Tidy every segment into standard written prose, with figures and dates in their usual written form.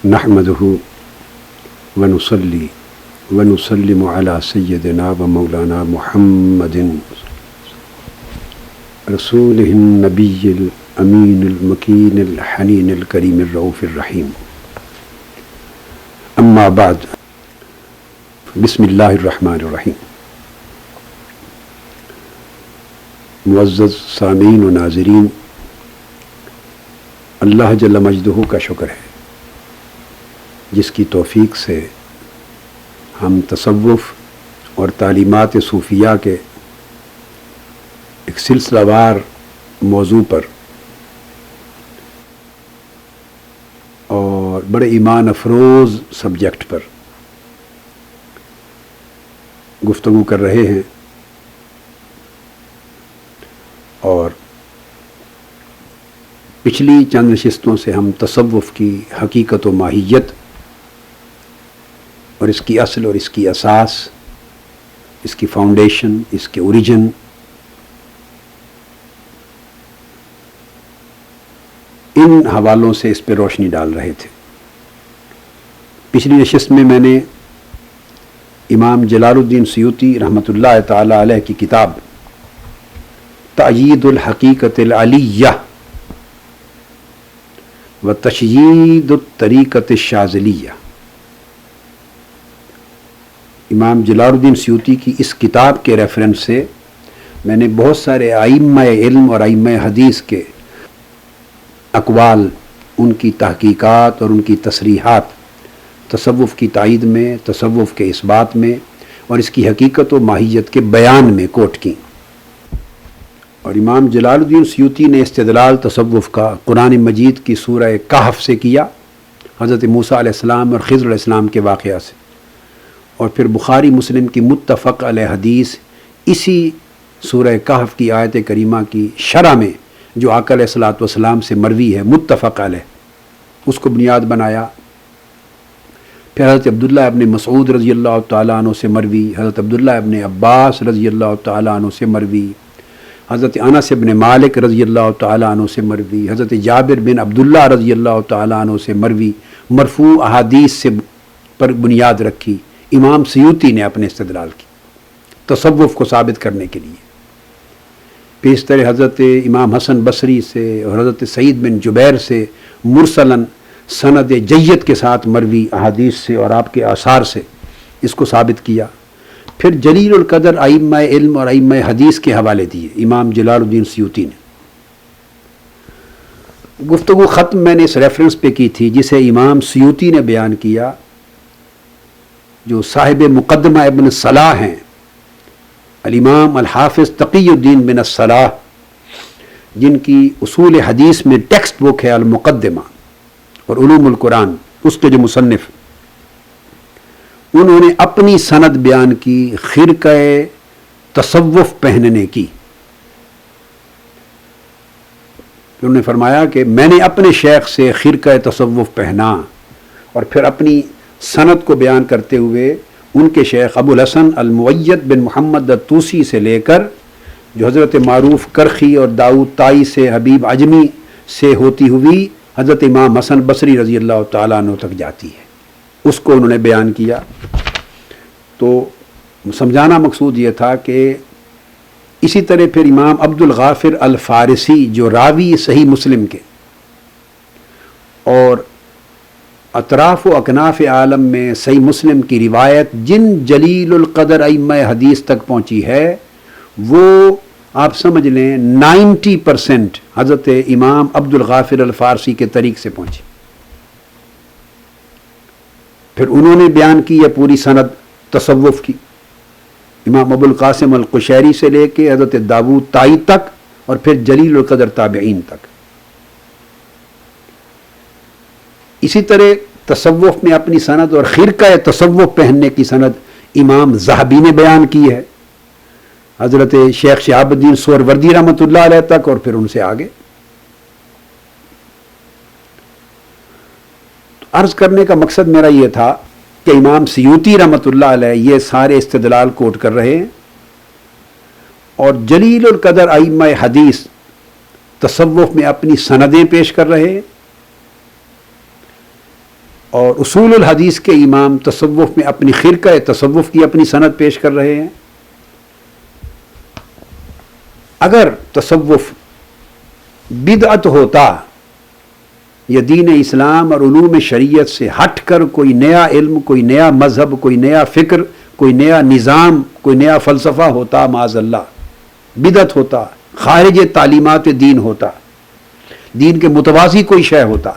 نحمده ونصلي ونسلم على سيدنا ومولانا محمد رسوله النبي الأمين المكين الحنين الكريم الرؤوف الرحيم. أما بعد، بسم الله الرحمن الرحيم. معزز سامعین و ناظرین، اللہ جل مجدہ کا شکر ہے جس کی توفیق سے ہم تصوف اور تعلیمات صوفیہ کے ایک سلسلہ وار موضوع پر اور بڑے ایمان افروز سبجیکٹ پر گفتگو کر رہے ہیں، اور پچھلی چند نشستوں سے ہم تصوف کی حقیقت و ماہیت اور اس کی اصل اور اس کی اساس، اس کی فاؤنڈیشن، اس کے اوریجن، ان حوالوں سے اس پہ روشنی ڈال رہے تھے. پچھلی نشست میں نے امام جلال الدین سیوطی رحمۃ اللہ تعالی علیہ کی کتاب تأیید الحقیقت العلیہ و تشیید الطریقۃ الشاذلیہ، امام جلال الدین سیوطی کی اس کتاب کے ریفرنس سے میں نے بہت سارے ائمہ علم اور ائمہ حدیث کے اقوال، ان کی تحقیقات اور ان کی تصریحات تصوف کی تائید میں، تصوف کے اثبات میں اور اس کی حقیقت و ماہیت کے بیان میں کوٹ کی. اور امام جلال الدین سیوطی نے استدلال تصوف کا قرآن مجید کی سورہ کہف سے کیا، حضرت موسیٰ علیہ السلام اور خضر علیہ السلام کے واقعہ سے، اور پھر بخاری مسلم کی متفق علیہ حدیث اسی سورہ کہف کی آیت کریمہ کی شرح میں جو آقا علیہ الصلوۃ والسلام سے مروی ہے متفق علیہ، اس کو بنیاد بنایا. پھر حضرت عبداللہ ابن مسعود رضی اللہ تعالیٰ عنہ سے مروی، حضرت عبداللہ ابن عباس رضی اللہ تعالیٰ عنہ سے مروی، حضرت انس بن مالک رضی اللہ تعالیٰ عنہ سے مروی، حضرت جابر بن عبداللہ رضی اللہ تعالیٰ عنہ سے مروی، مرفوع احادیث سے پر بنیاد رکھی امام سیوطی نے اپنے استدلال کی تصوف کو ثابت کرنے کے لیے. پھر اس طرح حضرت امام حسن بصری سے اور حضرت سعید بن جبیر سے مرسلاً سند جید کے ساتھ مروی احادیث سے اور آپ کے آثار سے اس کو ثابت کیا. پھر جلیل القدر ائمہ علم اور ائمہ حدیث کے حوالے دیے امام جلال الدین سیوطی نے. گفتگو ختم میں نے اس ریفرنس پہ کی تھی جسے امام سیوطی نے بیان کیا، جو صاحب مقدمہ ابن صلاح ہیں، الامام الحافظ تقی الدین بن الصلاح، جن کی اصول حدیث میں ٹیکسٹ بک ہے المقدمہ اور علوم القرآن، اس کے جو مصنف، انہوں نے اپنی سند بیان کی خرقہ تصوف پہننے کی. انہوں نے فرمایا کہ میں نے اپنے شیخ سے خرقہ تصوف پہنا، اور پھر اپنی سند کو بیان کرتے ہوئے ان کے شیخ ابو الحسن المؤید بن محمد الطوسی سے لے کر جو حضرت معروف کرخی اور داؤد طائی سے حبیب عجمی سے ہوتی ہوئی حضرت امام حسن بصری رضی اللہ تعالیٰ عنہ تک جاتی ہے، اس کو انہوں نے بیان کیا. تو سمجھانا مقصود یہ تھا کہ اسی طرح پھر امام عبد الغافر الفارسی جو راوی صحیح مسلم کے اور اطراف و اکناف عالم میں صحیح مسلم کی روایت جن جلیل القدر ائمہ حدیث تک پہنچی ہے، وہ آپ سمجھ لیں 90% حضرت امام عبد الغافر الفارسی کے طریق سے پہنچی. پھر انہوں نے بیان کی یہ پوری سند تصوف کی، امام ابو القاسم القشیری سے لے کے حضرت داؤد طائی تک، اور پھر جلیل القدر تابعین تک. اسی طرح تصوف میں اپنی سند اور خرقہ تصوف پہننے کی سند امام ذہبی نے بیان کی ہے حضرت شیخ شہاب الدین سہروردی رحمۃ اللہ علیہ تک، اور پھر ان سے آگے. عرض کرنے کا مقصد میرا یہ تھا کہ امام سیوطی رحمۃ اللہ علیہ یہ سارے استدلال کوٹ کر رہے ہیں، اور جلیل القدر ائمہ حدیث تصوف میں اپنی سندیں پیش کر رہے ہیں، اور اصول الحدیث کے امام تصوف میں اپنی خرقہ تصوف کی اپنی سند پیش کر رہے ہیں. اگر تصوف بدعت ہوتا یا دین اسلام اور علوم شریعت سے ہٹ کر کوئی نیا علم، کوئی نیا مذہب، کوئی نیا فکر، کوئی نیا نظام، کوئی نیا فلسفہ ہوتا، معاذ اللہ بدعت ہوتا، خارج تعلیمات دین ہوتا، دین کے متوازی کوئی شے ہوتا،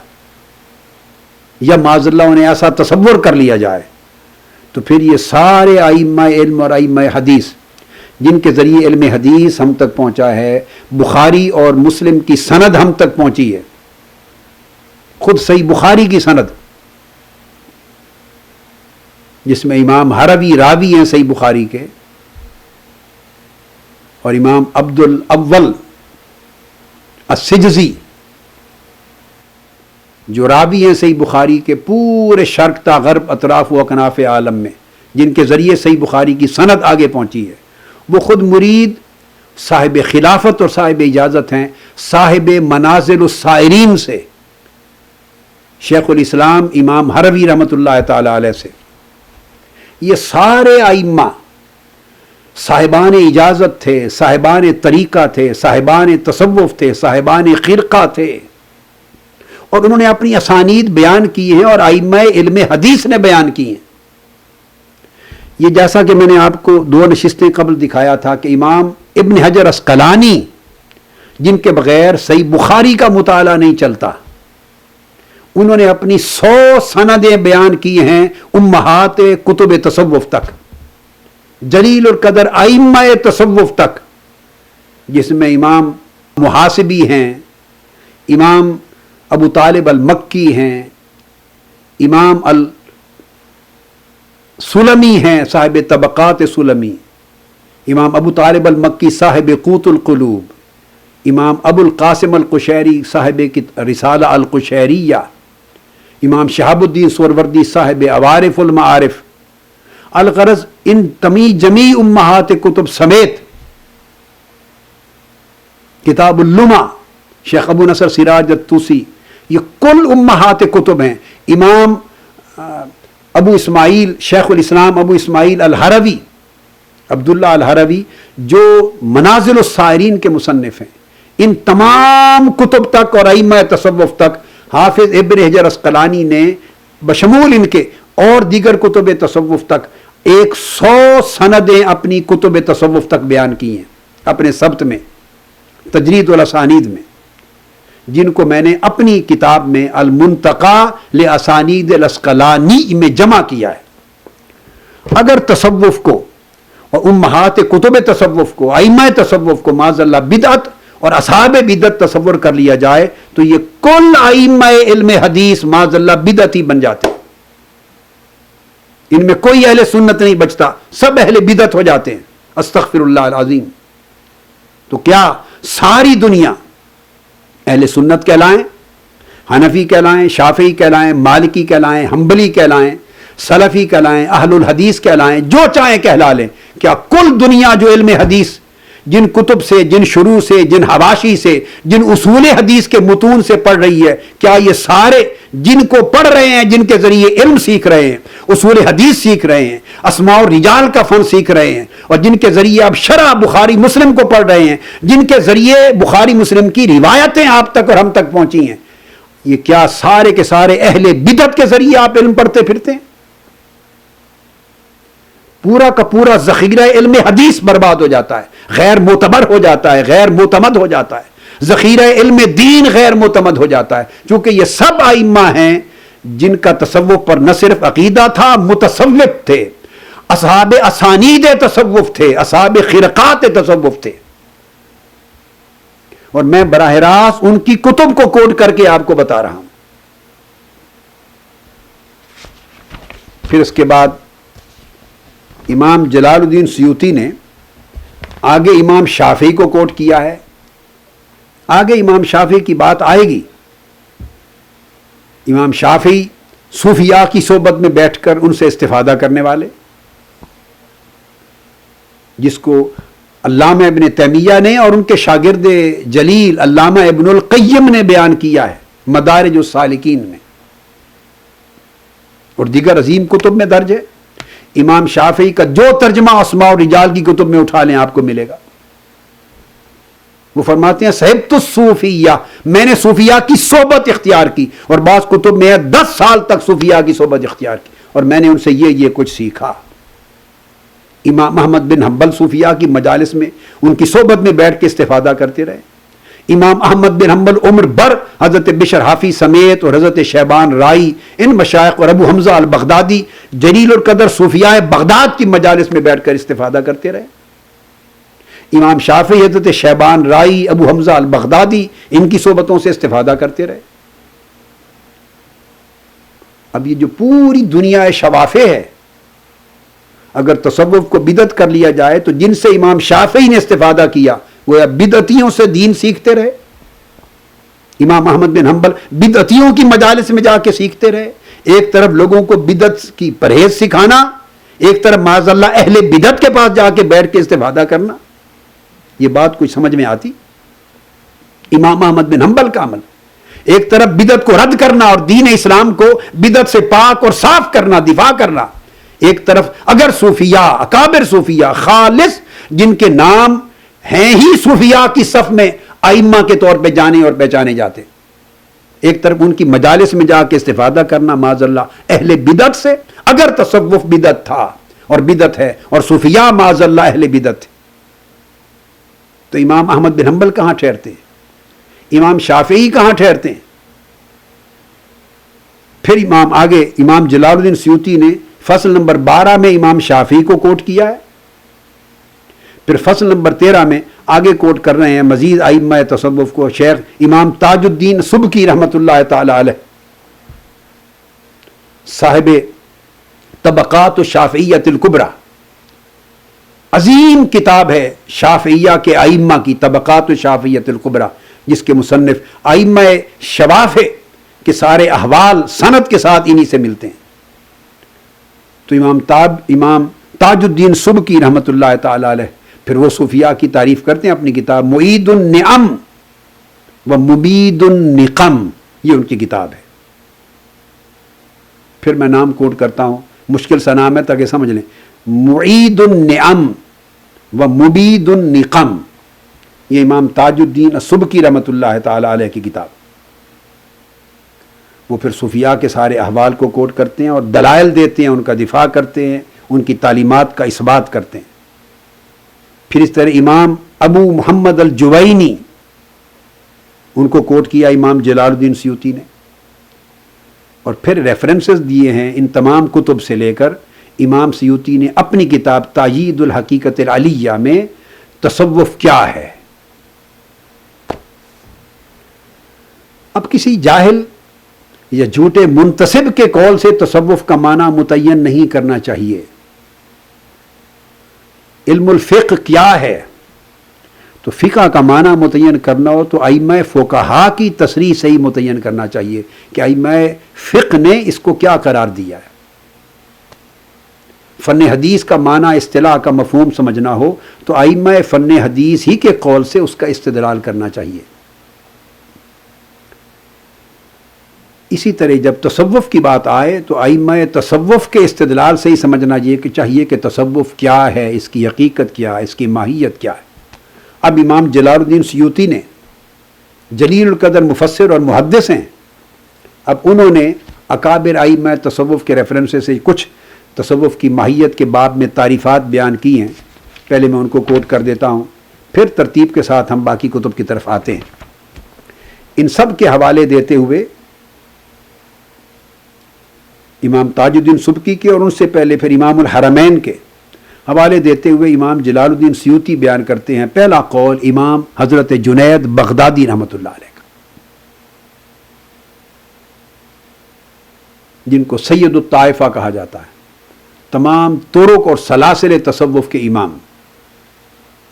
یا معاذ اللہ انہیں ایسا تصور کر لیا جائے، تو پھر یہ سارے ائمہ علم اور ائمہ حدیث جن کے ذریعے علم حدیث ہم تک پہنچا ہے، بخاری اور مسلم کی سند ہم تک پہنچی ہے، خود صحیح بخاری کی سند جس میں امام ہروی راوی ہیں صحیح بخاری کے، اور امام عبد الاول السجزی جو راوی ہیں صحیح بخاری کے پورے شرق تا غرب اطراف و اکناف عالم میں، جن کے ذریعے صحیح بخاری کی سند آگے پہنچی ہے، وہ خود مرید صاحب خلافت اور صاحب اجازت ہیں، صاحب منازل السائرین سے، شیخ الاسلام امام ہروی رحمۃ اللہ تعالی علیہ سے. یہ سارے ائمہ صاحبان اجازت تھے، صاحبان طریقہ تھے، صاحبان تصوف تھے، صاحبان خرقہ تھے، اور انہوں نے اپنی اسانید بیان کی ہیں اور ائمہ علم حدیث نے بیان کی ہیں. یہ جیسا کہ میں نے آپ کو 2 نشستیں قبل دکھایا تھا کہ امام ابن حجر عسقلانی جن کے بغیر صحیح بخاری کا مطالعہ نہیں چلتا، انہوں نے اپنی 100 سندیں بیان کی ہیں امہات کتب تصوف تک، جلیل القدر ائمہ تصوف تک، جس میں امام محاسبی ہیں، امام ابو طالب المکی ہیں، امام سلمی ہیں صاحب طبقات سلمی، امام ابو طالب المکی صاحب قوت القلوب، امام ابو القاسم القشیری صاحب رسالہ القشیریہ، امام شہاب الدین سہروردی صاحب عوارف المعارف. الغرض ان جمیع امہات کتب سمیت کتاب اللمع شیخ ابو نصر سراج الطوسی، یہ کل امہات کتب ہیں. امام ابو اسماعیل شیخ الاسلام ابو اسماعیل الہروی عبداللہ الہروی جو منازل السائرین کے مصنف ہیں، ان تمام کتب تک اور ائمہ تصوف تک حافظ ابن حجر عسقلانی نے بشمول ان کے اور دیگر کتب تصوف تک 100 سندیں اپنی کتب تصوف تک بیان کی ہیں اپنے سبت میں، تجرید الاسانید میں، جن کو میں نے اپنی کتاب میں المنتقی لاسانید العسقلانی میں جمع کیا ہے. اگر تصوف کو اور امہات کتب تصوف کو، ائمہ تصوف کو معاذ اللہ بدعت اور اصحاب بدعت تصور کر لیا جائے تو یہ کل ائمہ علم حدیث معاذ اللہ بدعتی بن جاتے، ان میں کوئی اہل سنت نہیں بچتا، سب اہل بدعت ہو جاتے ہیں. استغفر اللہ العظیم. تو کیا ساری دنیا اہل سنت کہلائیں، حنفی کہلائیں، شافعی کہلائیں، مالکی کہلائیں، حنبلی کہلائیں، سلفی کہلائیں، اہل الحدیث کہلائیں، جو چاہیں کہلا لیں؟ کیا کل دنیا جو علم حدیث جن کتب سے، جن شروع سے، جن حواشی سے، جن اصول حدیث کے متون سے پڑھ رہی ہے، کیا یہ سارے جن کو پڑھ رہے ہیں، جن کے ذریعے علم سیکھ رہے ہیں، اصول حدیث سیکھ رہے ہیں، اسماء الرجال کا فن سیکھ رہے ہیں، اور جن کے ذریعے اب شرح بخاری مسلم کو پڑھ رہے ہیں، جن کے ذریعے بخاری مسلم کی روایتیں آپ تک اور ہم تک پہنچی ہیں، یہ کیا سارے کے سارے اہل بدعت کے ذریعے آپ علم پڑھتے پھرتے ہیں؟ پورا کا پورا ذخیرہ علم حدیث برباد ہو جاتا ہے، غیر معتبر ہو جاتا ہے، غیر معتمد ہو جاتا ہے. ذخیرہ علم دین غیر معتمد ہو جاتا ہے، چونکہ یہ سب ائمہ ہیں جن کا تصوف پر نہ صرف عقیدہ تھا، متصوف تھے، اصحاب اسانید تصوف تھے، اصحاب خرقات تصوف تھے. اور میں براہ راست ان کی کتب کو کوٹ کر کے آپ کو بتا رہا ہوں. پھر اس کے بعد امام جلال الدین سیوطی نے آگے امام شافعی کو کوٹ کیا ہے. آگے امام شافعی کی بات آئے گی. امام شافعی صوفیاء کی صحبت میں بیٹھ کر ان سے استفادہ کرنے والے، جس کو علامہ ابن تیمیہ نے اور ان کے شاگرد جلیل علامہ ابن القیم نے بیان کیا ہے مدارج السالکین میں. اور دیگر عظیم کتب میں درج ہے. امام شافعی کا جو ترجمہ اسماء و رجال کی کتب میں اٹھا لیں آپ کو ملے گا. وہ فرماتے ہیں صحبت الصوفیہ، میں نے صوفیاء کی صحبت اختیار کی، اور بعض کتب میں 10 سال تک صوفیاء کی صحبت اختیار کی، اور میں نے ان سے یہ کچھ سیکھا. امام احمد بن حنبل صوفیاء کی مجالس میں ان کی صحبت میں بیٹھ کے استفادہ کرتے رہے. امام احمد بن حنبل عمر بھر حضرت بشر حافی سمیت اور حضرت شیبان رائی، ان مشائخ، اور ابو حمزہ البغدادی جلیل القدر صوفیاء بغداد کی مجالس میں بیٹھ کر استفادہ کرتے رہے. امام شافعی حضرت شیبان رائی، ابو حمزہ البغدادی، ان کی صحبتوں سے استفادہ کرتے رہے. اب یہ جو پوری دنیا شوافے ہے، اگر تصوف کو بدعت کر لیا جائے تو جن سے امام شافعی نے استفادہ کیا وہ بدعتیوں سے دین سیکھتے رہے. امام احمد بن حنبل بدعتیوں کی مجالس میں جا کے سیکھتے رہے. ایک طرف لوگوں کو بدعت کی پرہیز سکھانا، ایک طرف معاذ اللہ اہل بدعت کے پاس جا کے بیٹھ کے استفادہ کرنا. یہ بات کچھ سمجھ میں آتی؟ امام احمد بن حنبل کا عمل ایک طرف بدعت کو رد کرنا اور دین اسلام کو بدعت سے پاک اور صاف کرنا، دفاع کرنا، ایک طرف اگر صوفیاء، اکابر صوفیاء خالص جن کے نام ہیں ہی صوفیاء کی صف میں ائمہ کے طور پہ جانے اور پہچانے جاتے، ایک طرف ان کی مجالس میں جا کے استفادہ کرنا معاذ اللہ اہل بدعت سے. اگر تصوف بدعت تھا اور بدعت ہے اور صوفیاء معاذ اللہ اہل بدعت تھے تو امام احمد بن حنبل کہاں ٹھہرتے ہیں؟ امام شافعی کہاں ٹھہرتے ہیں؟ پھر امام جلال الدین سیوطی نے فصل نمبر 12 میں امام شافعی کو کوٹ کیا ہے. پھر فصل نمبر 13 میں آگے کوٹ کر رہے ہیں مزید ائمہ تصوف کو. شیخ امام تاج الدین سبکی رحمۃ اللہ تعالی علیہ، صاحب طبقات الشافعیۃ الکبریٰ، عظیم کتاب ہے شافعیہ کے ائمہ کی، طبقات الشافعیۃ الکبریٰ، جس کے مصنف ائمہ شوافع کے سارے احوال سند کے ساتھ انہی سے ملتے ہیں. تو امام تاج الدین سبکی رحمۃ اللہ تعالی علیہ پھر وہ صوفیاء کی تعریف کرتے ہیں اپنی کتاب معید النعم و مبید النقم، یہ ان کی کتاب ہے. پھر میں نام کوٹ کرتا ہوں، مشکل سا نام ہے تاکہ سمجھ لیں. معید النعم و مبید النقم، یہ امام تاج الدین سبکی رحمۃ اللہ تعالی علیہ کی کتاب. وہ پھر صوفیاء کے سارے احوال کو کوٹ کرتے ہیں اور دلائل دیتے ہیں، ان کا دفاع کرتے ہیں، ان کی تعلیمات کا اثبات کرتے ہیں. پھر اس طرح امام ابو محمد الجوینی، ان کو کوٹ کیا امام جلال الدین سیوطی نے. اور پھر ریفرنسز دیے ہیں ان تمام کتب سے لے کر امام سیوطی نے اپنی کتاب تایید الحقیقت العلیہ میں تصوف کیا ہے. اب کسی جاہل یا جھوٹے منتسب کے قول سے تصوف کا معنی متعین نہیں کرنا چاہیے. علم الفقہ کیا ہے؟ تو فقہ کا معنی متعین کرنا ہو تو ائمہ فقہا کی تصریح سے ہی متعین کرنا چاہیے کہ ائمہ فقہ نے اس کو کیا قرار دیا ہے. فن حدیث کا معنی اصطلاح کا مفہوم سمجھنا ہو تو ائمہ فن حدیث ہی کے قول سے اس کا استدلال کرنا چاہیے. اسی طرح جب تصوف کی بات آئے تو ائمہ تصوف کے استدلال سے ہی سمجھنا چاہیے کہ تصوف کیا ہے، اس کی حقیقت کیا ہے، اس کی ماہیت کیا ہے. اب امام جلال الدین سیوطی نے جلیل القدر مفسر اور محدث ہیں. اب انہوں نے اکابر ائمہ تصوف کے ریفرنس سے کچھ تصوف کی ماہیت کے باب میں تعریفات بیان کی ہیں. پہلے میں ان کو کوٹ کر دیتا ہوں، پھر ترتیب کے ساتھ ہم باقی کتب کی طرف آتے ہیں. ان سب کے حوالے دیتے ہوئے امام تاج الدین سبکی کے اور ان سے پہلے پھر امام الحرمین کے حوالے دیتے ہوئے امام جلال الدین سیوطی بیان کرتے ہیں پہلا قول امام حضرت جنید بغدادی رحمۃ اللہ علیہ کا، جن کو سید الطائفہ کہا جاتا ہے. تمام طرق اور سلاسل تصوف کے امام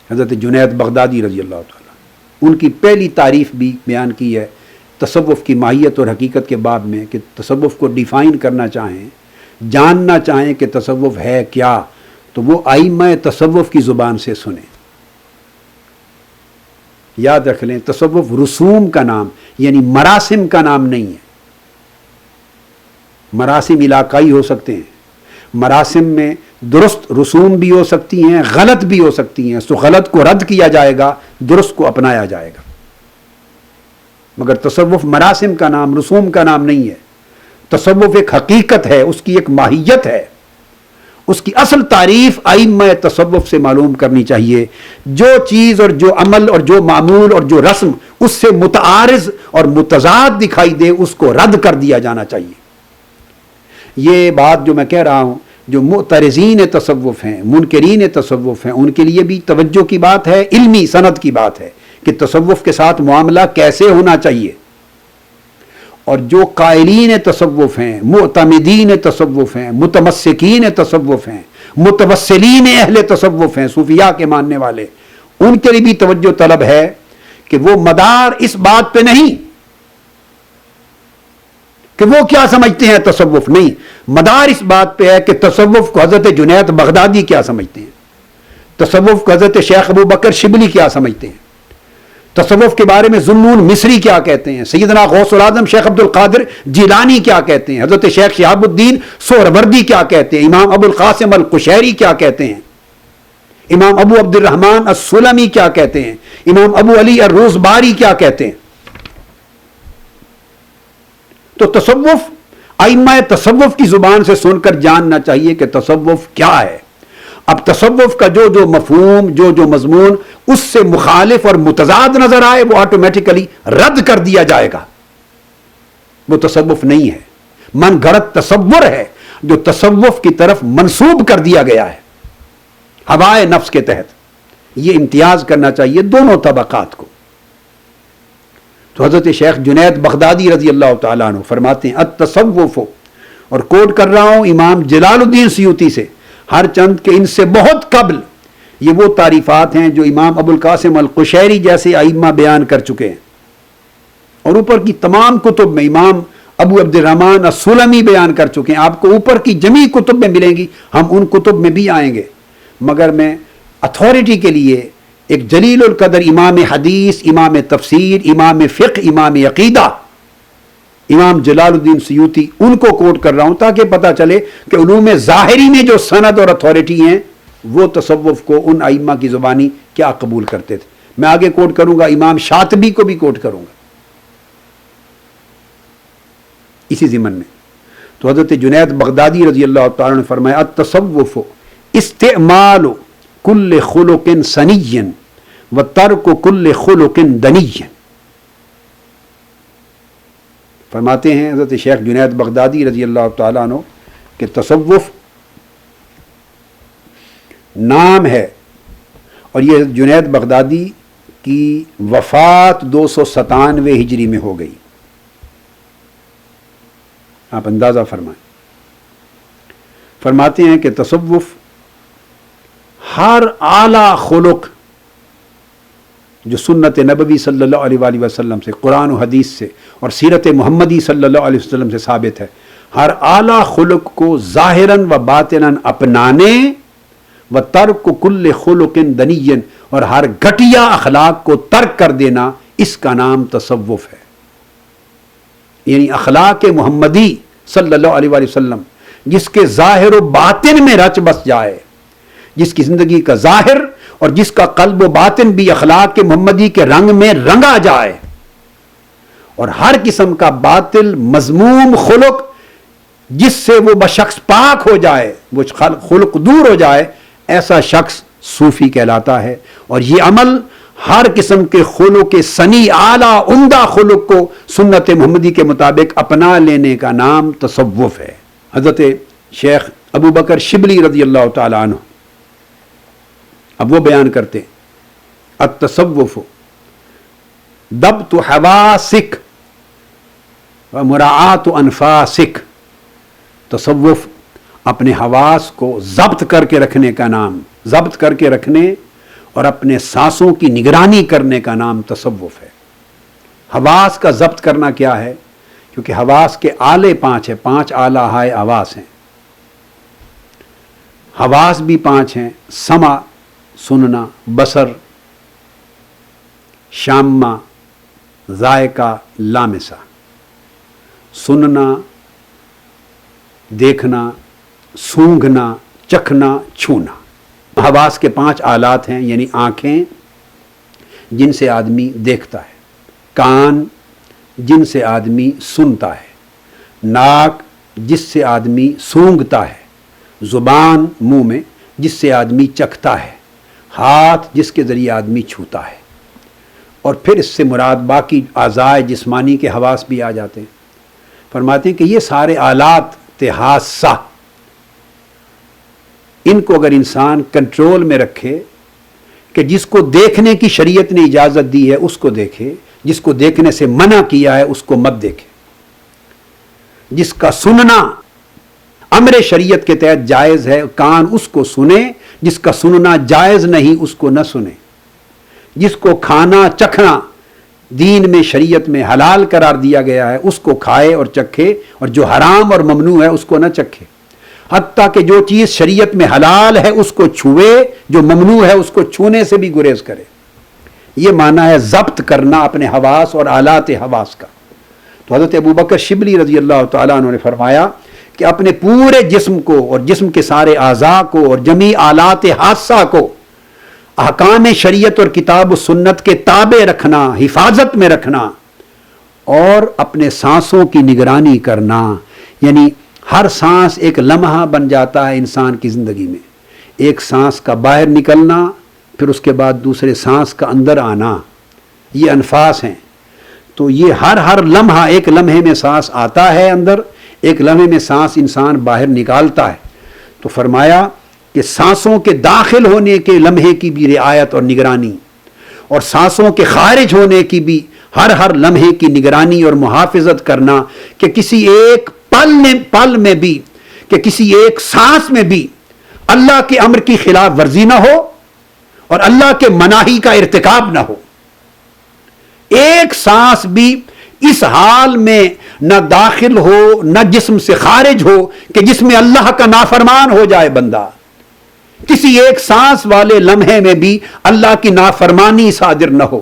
حضرت جنید بغدادی رضی اللہ تعالیٰ، ان کی پہلی تعریف بھی بیان کی ہے تصوف کی ماہیت اور حقیقت کے باب میں کہ تصوف کو ڈیفائن کرنا چاہیں، جاننا چاہیں کہ تصوف ہے کیا تو وہ ائمہ تصوف کی زبان سے سنیں. یاد رکھ لیں تصوف رسوم کا نام یعنی مراسم کا نام نہیں ہے. مراسم علاقائی ہو سکتے ہیں، مراسم میں درست رسوم بھی ہو سکتی ہیں، غلط بھی ہو سکتی ہیں، تو غلط کو رد کیا جائے گا، درست کو اپنایا جائے گا۔ مگر تصوف مراسم کا نام، رسوم کا نام نہیں ہے۔ تصوف ایک حقیقت ہے، اس کی ایک ماہیت ہے، اس کی اصل تعریف ائمہ تصوف سے معلوم کرنی چاہیے۔ جو چیز اور جو عمل اور جو معمول اور جو رسم اس سے متعارض اور متضاد دکھائی دے، اس کو رد کر دیا جانا چاہیے۔ یہ بات جو میں کہہ رہا ہوں، جو معترضین تصوف ہیں، منکرین تصوف ہیں، ان کے لیے بھی توجہ کی بات ہے، علمی سند کی بات ہے کہ تصوف کے ساتھ معاملہ کیسے ہونا چاہیے۔ اور جو قائلین تصوف ہیں، معتمدین تصوف ہیں، متمسکین تصوف ہیں، متوسلین اہل تصوف ہیں، صوفیاء کے ماننے والے، ان کے لیے بھی توجہ طلب ہے کہ وہ مدار اس بات پہ نہیں کہ وہ کیا سمجھتے ہیں تصوف، نہیں، مدار اس بات پہ ہے کہ تصوف کو حضرت جنید بغدادی کیا سمجھتے ہیں، تصوف کو حضرت شیخ ابو بکر شبلی کیا سمجھتے ہیں، تصوف کے بارے میں ذوالنون مصری کیا کہتے ہیں، سیدنا غوث العظم شیخ عبد القادر جیلانی کیا کہتے ہیں، حضرت شیخ شہاب الدین سہروردی کیا کہتے ہیں، امام ابو القاسم القشیری کیا کہتے ہیں، امام ابو عبد الرحمن السلمی کیا کہتے ہیں، امام ابو علی الروزباری کیا کہتے ہیں۔ تو تصوف، ائمہ تصوف کی زبان سے سن کر جاننا چاہیے کہ تصوف کیا ہے۔ اب تصوف کا جو جو مفہوم، جو جو مضمون اس سے مخالف اور متضاد نظر آئے، وہ آٹومیٹیکلی رد کر دیا جائے گا، وہ تصوف نہیں ہے، من گھڑت تصور ہے جو تصوف کی طرف منسوب کر دیا گیا ہے ہوائے نفس کے تحت۔ یہ امتیاز کرنا چاہیے دونوں طبقات کو۔ تو حضرت شیخ جنید بغدادی رضی اللہ تعالیٰ عنہ فرماتے ہیں التصوف، اور کوٹ کر رہا ہوں امام جلال الدین سیوطی سے، ہر چند کے ان سے بہت قبل یہ وہ تعریفات ہیں جو امام ابو القاسم القشیری جیسے ائمہ بیان کر چکے ہیں، اور اوپر کی تمام کتب میں امام ابو عبد الرحمن السلمی بیان کر چکے ہیں۔ آپ کو اوپر کی جمی کتب میں ملیں گی، ہم ان کتب میں بھی آئیں گے، مگر میں اتھارٹی کے لیے ایک جلیل القدر امام حدیث، امام تفسیر، امام فقہ، امام عقیدہ، امام جلال الدین سیوطی، ان کو کوٹ کر رہا ہوں تاکہ پتہ چلے کہ علوم ظاہری میں جو سند اور اتھارٹی ہیں وہ تصوف کو ان ائمہ کی زبانی کیا قبول کرتے تھے۔ میں آگے کوٹ کروں گا، امام شاطبی کو بھی کوٹ کروں گا اسی ضمن میں۔ تو حضرت جنید بغدادی رضی اللہ تعالیٰ نے فرمایا التصوف استعمال کل خلق سنی و ترک کل خلق دنی۔ فرماتے ہیں حضرت شیخ جنید بغدادی رضی اللہ تعالیٰ عنہ کہ تصوف نام ہے، اور یہ جنید بغدادی کی وفات 297 ہجری میں ہو گئی، آپ اندازہ فرمائیں۔ فرماتے ہیں کہ تصوف ہر اعلیٰ خلق جو سنت نبوی صلی اللہ علیہ وآلہ وسلم سے، قرآن و حدیث سے اور سیرت محمدی صلی اللہ علیہ وسلم سے ثابت ہے، ہر اعلیٰ خلق کو ظاہراً و باطناً اپنانے، و ترک کل خلق دنی، اور ہر گھٹیا اخلاق کو ترک کر دینا، اس کا نام تصوف ہے۔ یعنی اخلاق محمدی صلی اللہ علیہ وآلہ وسلم جس کے ظاہر و باطن میں رچ بس جائے، جس کی زندگی کا ظاہر اور جس کا قلب و باطن بھی اخلاق کے محمدی کے رنگ میں رنگا جائے، اور ہر قسم کا باطل مذموم خلق جس سے وہ بشخص پاک ہو جائے، وہ خلق دور ہو جائے، ایسا شخص صوفی کہلاتا ہے۔ اور یہ عمل ہر قسم کے خلق سنی، اعلیٰ عمدہ خلق کو سنت محمدی کے مطابق اپنا لینے کا نام تصوف ہے۔ حضرت شیخ ابو بکر شبلی رضی اللہ تعالیٰ عنہ اب وہ بیان کرتے التصوف ضبط حواسک و مراعات انفاسک، تصوف اپنے حواس کو ضبط کر کے رکھنے کا نام، ضبط کر کے رکھنے اور اپنے سانسوں کی نگرانی کرنے کا نام تصوف ہے۔ حواس کا ضبط کرنا کیا ہے؟ کیونکہ حواس کے آلے 5 ہیں، 5 اعلیٰ ہائے حواس ہیں۔ حواس بھی 5 ہیں، سمع سننا، بصر، شامہ ذائقہ، لامسہ۔ سننا دیکھنا، سونگھنا، چکھنا، چھونا۔ حواس کے 5 آلات ہیں، یعنی آنکھیں جن سے آدمی دیکھتا ہے، کان جن سے آدمی سنتا ہے، ناک جس سے آدمی سونگھتا ہے، زبان منہ میں جس سے آدمی چکھتا ہے، ہاتھ جس کے ذریعے آدمی چھوتا ہے، اور پھر اس سے مراد باقی اعضاء جسمانی کے حواس بھی آ جاتے ہیں۔ فرماتے ہیں کہ یہ سارے آلات حاسہ، ان کو اگر انسان کنٹرول میں رکھے کہ جس کو دیکھنے کی شریعت نے اجازت دی ہے اس کو دیکھے، جس کو دیکھنے سے منع کیا ہے اس کو مت دیکھے، جس کا سننا امر شریعت کے تحت جائز ہے کان اس کو سنے، جس کا سننا جائز نہیں اس کو نہ سنے، جس کو کھانا چکھنا دین میں شریعت میں حلال قرار دیا گیا ہے اس کو کھائے اور چکھے، اور جو حرام اور ممنوع ہے اس کو نہ چکھے، حتیٰ کہ جو چیز شریعت میں حلال ہے اس کو چھوئے، جو ممنوع ہے اس کو چھونے سے بھی گریز کرے۔ یہ معنی ہے ضبط کرنا اپنے حواس اور آلات حواس کا۔ تو حضرت ابوبکر شبلی رضی اللہ تعالیٰ عنہ نے فرمایا کہ اپنے پورے جسم کو اور جسم کے سارے اعضاء کو اور جمیع آلات حاسہ کو احکام شریعت اور کتاب و سنت کے تابع رکھنا، حفاظت میں رکھنا، اور اپنے سانسوں کی نگرانی کرنا، یعنی ہر سانس ایک لمحہ بن جاتا ہے انسان کی زندگی میں، ایک سانس کا باہر نکلنا، پھر اس کے بعد دوسرے سانس کا اندر آنا، یہ انفاس ہیں۔ تو یہ ہر لمحہ، ایک لمحے میں سانس آتا ہے اندر، ایک لمحے میں سانس انسان باہر نکالتا ہے۔ تو فرمایا کہ سانسوں کے داخل ہونے کے لمحے کی بھی رعایت اور نگرانی، اور سانسوں کے خارج ہونے کی بھی ہر لمحے کی نگرانی اور محافظت کرنا، کہ کسی ایک پل میں بھی، کہ کسی ایک سانس میں بھی اللہ کے امر کی خلاف ورزی نہ ہو اور اللہ کے مناہی کا ارتکاب نہ ہو۔ ایک سانس بھی اس حال میں نہ داخل ہو نہ جسم سے خارج ہو کہ جس میں اللہ کا نافرمان ہو جائے بندہ۔ کسی ایک سانس والے لمحے میں بھی اللہ کی نافرمانی صادر نہ ہو،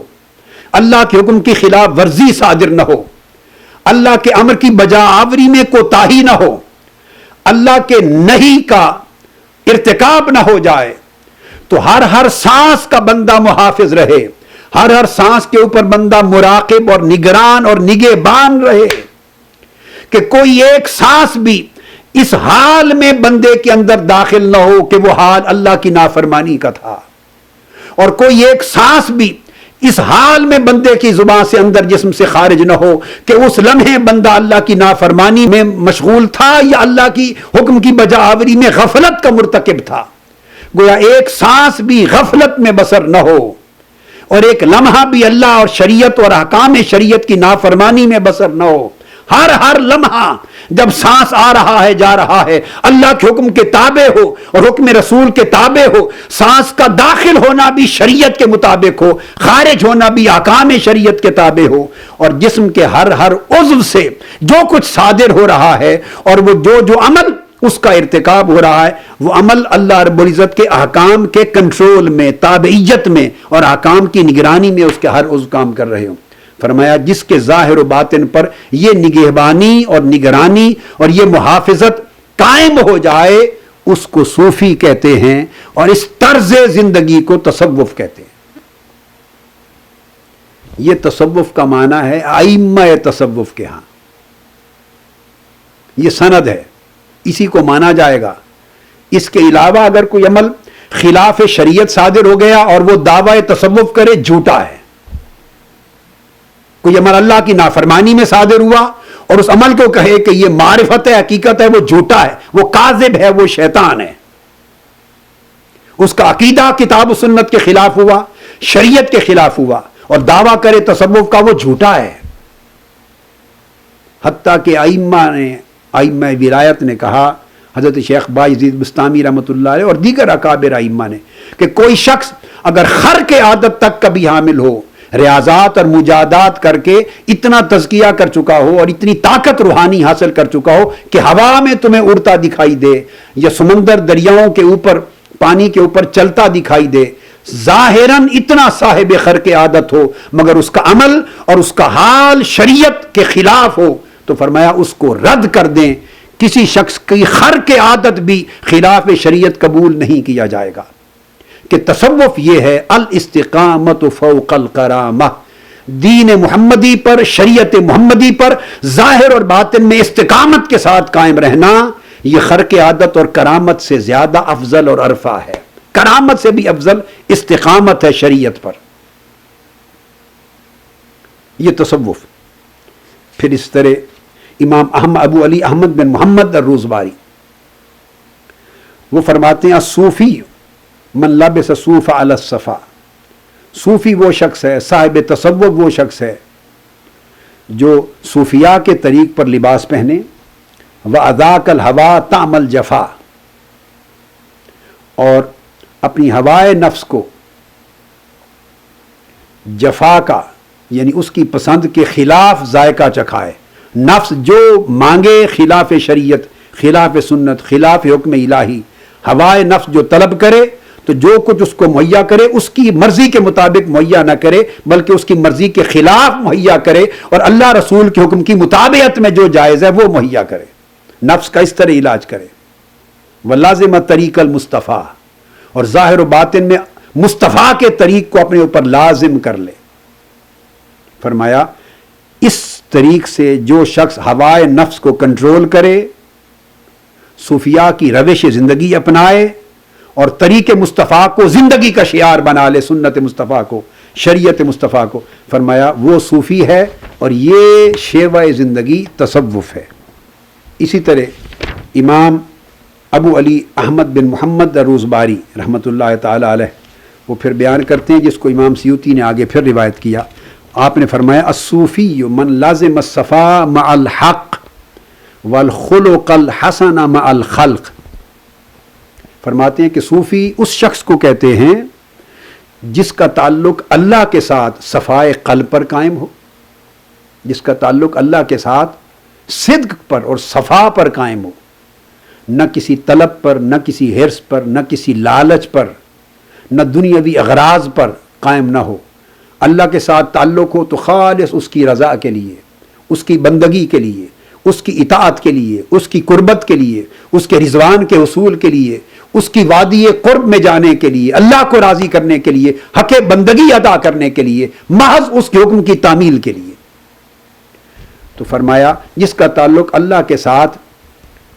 اللہ کے حکم کی خلاف ورزی صادر نہ ہو، اللہ کے امر کی بجا آوری میں کوتاہی نہ ہو، اللہ کے نہی کا ارتکاب نہ ہو جائے۔ تو ہر سانس کا بندہ محافظ رہے، ہر سانس کے اوپر بندہ مراقب اور نگران اور نگہبان رہے، کہ کوئی ایک سانس بھی اس حال میں بندے کے اندر داخل نہ ہو کہ وہ حال اللہ کی نافرمانی کا تھا، اور کوئی ایک سانس بھی اس حال میں بندے کی زبان سے اندر جسم سے خارج نہ ہو کہ اس لمحے بندہ اللہ کی نافرمانی میں مشغول تھا یا اللہ کی حکم کی بجا آوری میں غفلت کا مرتکب تھا۔ گویا ایک سانس بھی غفلت میں بسر نہ ہو، اور ایک لمحہ بھی اللہ اور شریعت اور احکام شریعت کی نافرمانی میں بسر نہ ہو۔ ہر لمحہ جب سانس آ رہا ہے جا رہا ہے اللہ کے حکم کے تابع ہو اور حکم رسول کے تابع ہو، سانس کا داخل ہونا بھی شریعت کے مطابق ہو، خارج ہونا بھی احکام شریعت کے تابع ہو، اور جسم کے ہر عضو سے جو کچھ صادر ہو رہا ہے اور وہ جو عمل اس کا ارتکاب ہو رہا ہے، وہ عمل اللہ رب العزت کے احکام کے کنٹرول میں، تابعیت میں اور احکام کی نگرانی میں اس کے ہر عضو کام کر رہے ہوں۔ فرمایا جس کے ظاہر و باطن پر یہ نگہبانی اور نگرانی اور یہ محافظت قائم ہو جائے اس کو صوفی کہتے ہیں، اور اس طرز زندگی کو تصوف کہتے ہیں۔ یہ تصوف کا معنی ہے ائمہ تصوف کے ہاں، یہ سند ہے، اسی کو مانا جائے گا۔ اس کے علاوہ اگر کوئی عمل خلاف شریعت صادر ہو گیا اور وہ دعوی تصوف کرے، جھوٹا ہے۔ کوئی عمل اللہ کی نافرمانی میں صادر ہوا اور اس عمل کو کہے کہ یہ معرفت ہے، حقیقت ہے، وہ جھوٹا ہے، وہ کاذب ہے، وہ شیطان ہے۔ اس کا عقیدہ کتاب و سنت کے خلاف ہوا، شریعت کے خلاف ہوا، اور دعویٰ کرے تصوف کا، وہ جھوٹا ہے۔ حتیٰ کہ ائمہ ولایت نے کہا، حضرت شیخ بایزید بستامی رحمۃ اللہ علیہ اور دیگر اکابر ائمہ نے، کہ کوئی شخص اگر خرق عادت تک کبھی حامل ہو، ریاضات اور مجاہدات کر کے اتنا تزکیہ کر چکا ہو اور اتنی طاقت روحانی حاصل کر چکا ہو کہ ہوا میں تمہیں اڑتا دکھائی دے یا سمندر دریاؤں کے اوپر پانی کے اوپر چلتا دکھائی دے، ظاہراً اتنا صاحب خرق عادت ہو، مگر اس کا عمل اور اس کا حال شریعت کے خلاف ہو، تو فرمایا اس کو رد کر دیں، کسی شخص کی خرق عادت بھی خلاف شریعت قبول نہیں کیا جائے گا. کہ تصوف یہ ہے الاستقامت فوق الکرامہ، دین محمدی پر، شریعت محمدی پر ظاہر اور باطن میں استقامت کے ساتھ قائم رہنا، یہ خرق عادت اور کرامت سے زیادہ افضل اور ارفع ہے. کرامت سے بھی افضل استقامت ہے شریعت پر. یہ تصوف. پھر اس طرح امام ابو علی احمد بن محمد الروزباری وہ فرماتے ہیں الصوفی من لبس صوف علی الصفا، صوفی وہ شخص ہے، صاحب تصوف وہ شخص ہے جو صوفیاء کے طریق پر لباس پہنے. وَأَذَاقَ الْهَوَىٰ طَعْمَ الْجَفَا، اور اپنی ہوائے نفس کو جفا کا یعنی اس کی پسند کے خلاف ذائقہ چکھائے. نفس جو مانگے خلاف شریعت، خلاف سنت، خلاف حکم الہی، ہوائے نفس جو طلب کرے تو جو کچھ اس کو مہیا کرے اس کی مرضی کے مطابق مہیا نہ کرے بلکہ اس کی مرضی کے خلاف مہیا کرے، اور اللہ رسول کے حکم کی مطابقت میں جو جائز ہے وہ مہیا کرے. نفس کا اس طرح علاج کرے. وَلَازِمَ طریق المصطفیٰ، اور ظاہر و باطن میں مصطفیٰ کے طریق کو اپنے اوپر لازم کر لے. فرمایا اس طریق سے جو شخص ہوائے نفس کو کنٹرول کرے، صوفیاء کی روش زندگی اپنائے اور طریق مصطفیٰ کو زندگی کا شعار بنا لے، سنت مصطفیٰ کو، شریعت مصطفیٰ کو، فرمایا وہ صوفی ہے اور یہ شیوہ زندگی تصوف ہے. اسی طرح امام ابو علی احمد بن محمد الروزباری رحمۃ اللہ تعالی علیہ وہ پھر بیان کرتے ہیں، جس کو امام سیوطی نے آگے پھر روایت کیا. آپ نے فرمایا الصوفی من لازم الصفا مع الحق والخلق الحسن مع الخلق. فرماتے ہیں کہ صوفی اس شخص کو کہتے ہیں جس کا تعلق اللہ کے ساتھ صفائے قلب پر قائم ہو، جس کا تعلق اللہ کے ساتھ صدق پر اور صفا پر قائم ہو، نہ کسی طلب پر، نہ کسی حرص پر، نہ کسی لالچ پر، نہ دنیاوی اغراض پر قائم نہ ہو. اللہ کے ساتھ تعلق ہو تو خالص اس کی رضا کے لیے، اس کی بندگی کے لیے، اس کی اطاعت کے لیے، اس کی قربت کے لیے، اس کے رضوان کے حصول کے لیے، اس کی وادی قرب میں جانے کے لیے، اللہ کو راضی کرنے کے لیے، حق بندگی ادا کرنے کے لیے، محض اس کے حکم کی تعمیل کے لیے. تو فرمایا جس کا تعلق اللہ کے ساتھ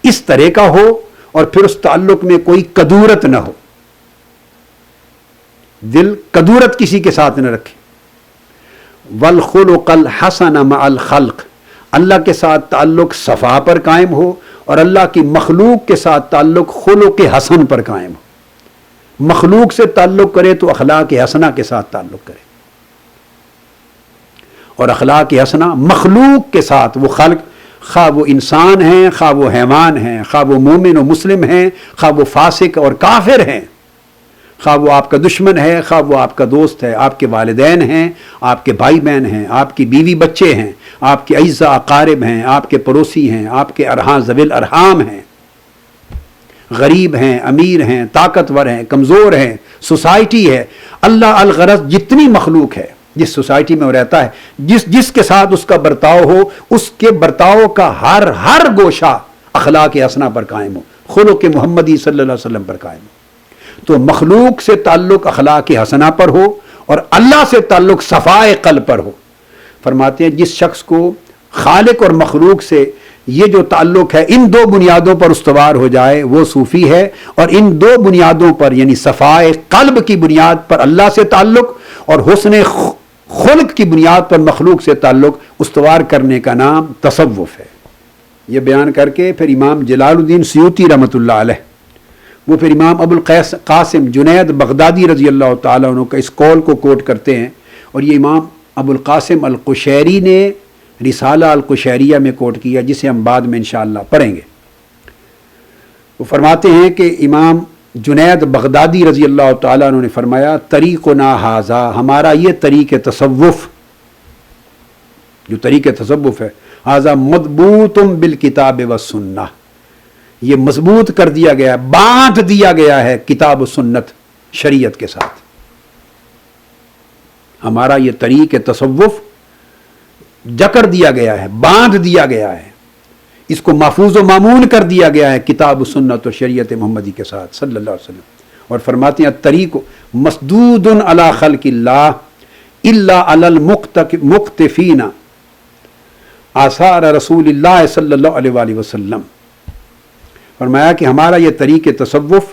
اس طرح کا ہو اور پھر اس تعلق میں کوئی کدورت نہ ہو، دل کدورت کسی کے ساتھ نہ رکھے. والخلق الحسن مع الخلق، اللہ کے ساتھ تعلق صفا پر قائم ہو اور اللہ کی مخلوق کے ساتھ تعلق خلق حسن پر قائم ہو. مخلوق سے تعلق کرے تو اخلاق حسنہ کے ساتھ تعلق کرے، اور اخلاق حسنہ مخلوق کے ساتھ، وہ خلق خواہ وہ انسان ہیں، خواہ وہ حیوان ہیں، خواہ وہ مومن و مسلم ہیں، خواہ وہ فاسق اور کافر ہیں، خواہ وہ آپ کا دشمن ہے، خواہ وہ آپ کا دوست ہے، آپ کے والدین ہیں، آپ کے بھائی بہن ہیں، آپ کی بیوی بچے ہیں، آپ کے اعزاء اقارب ہیں، آپ کے پڑوسی ہیں، آپ کے ذوی الارحام ہیں، غریب ہیں، امیر ہیں، طاقتور ہیں، کمزور ہیں، سوسائٹی ہے. اللہ الغرض جتنی مخلوق ہے جس سوسائٹی میں وہ رہتا ہے، جس کے ساتھ اس کا برتاؤ ہو، اس کے برتاؤ کا ہر گوشہ اخلاق حسنہ پر قائم ہو، خلق محمدی صلی اللہ علیہ وسلم پر قائم ہو. تو مخلوق سے تعلق اخلاق حسنہ پر ہو اور اللہ سے تعلق صفائے قلب پر ہو. فرماتے ہیں جس شخص کو خالق اور مخلوق سے یہ جو تعلق ہے ان دو بنیادوں پر استوار ہو جائے وہ صوفی ہے، اور ان دو بنیادوں پر یعنی صفائے قلب کی بنیاد پر اللہ سے تعلق اور حسن خلق کی بنیاد پر مخلوق سے تعلق استوار کرنے کا نام تصوف ہے. یہ بیان کر کے پھر امام جلال الدین سیوطی رحمۃ اللہ علیہ وہ پھر امام ابو القاسم جنید بغدادی رضی اللہ تعالیٰ عنہ کا اس قول کو کوٹ کرتے ہیں، اور یہ امام ابو القاسم القشیری نے رسالہ القشیریہ میں کوٹ کیا، جسے ہم بعد میں انشاءاللہ پڑھیں گے. وہ فرماتے ہیں کہ امام جنید بغدادی رضی اللہ تعالیٰ عنہ نے فرمایا طریقنا ھذا، ہمارا یہ طریق تصوف، جو طریق تصوف ہے، ھذا مضبوط بالکتاب والسنہ، یہ مضبوط کر دیا گیا ہے، باندھ دیا گیا ہے کتاب و سنت شریعت کے ساتھ. ہمارا یہ طریق تصوف جکر دیا گیا ہے، باندھ دیا گیا ہے، اس کو محفوظ و معمون کر دیا گیا ہے کتاب و سنت و شریعت محمدی کے ساتھ صلی اللہ علیہ وسلم. اور فرماتے ہیں الطریق مسدود علی خلق اللہ الا علی المقتفین آثار رسول اللہ صلی اللہ علیہ وآلہ وسلم. فرمایا کہ ہمارا یہ طریق تصوف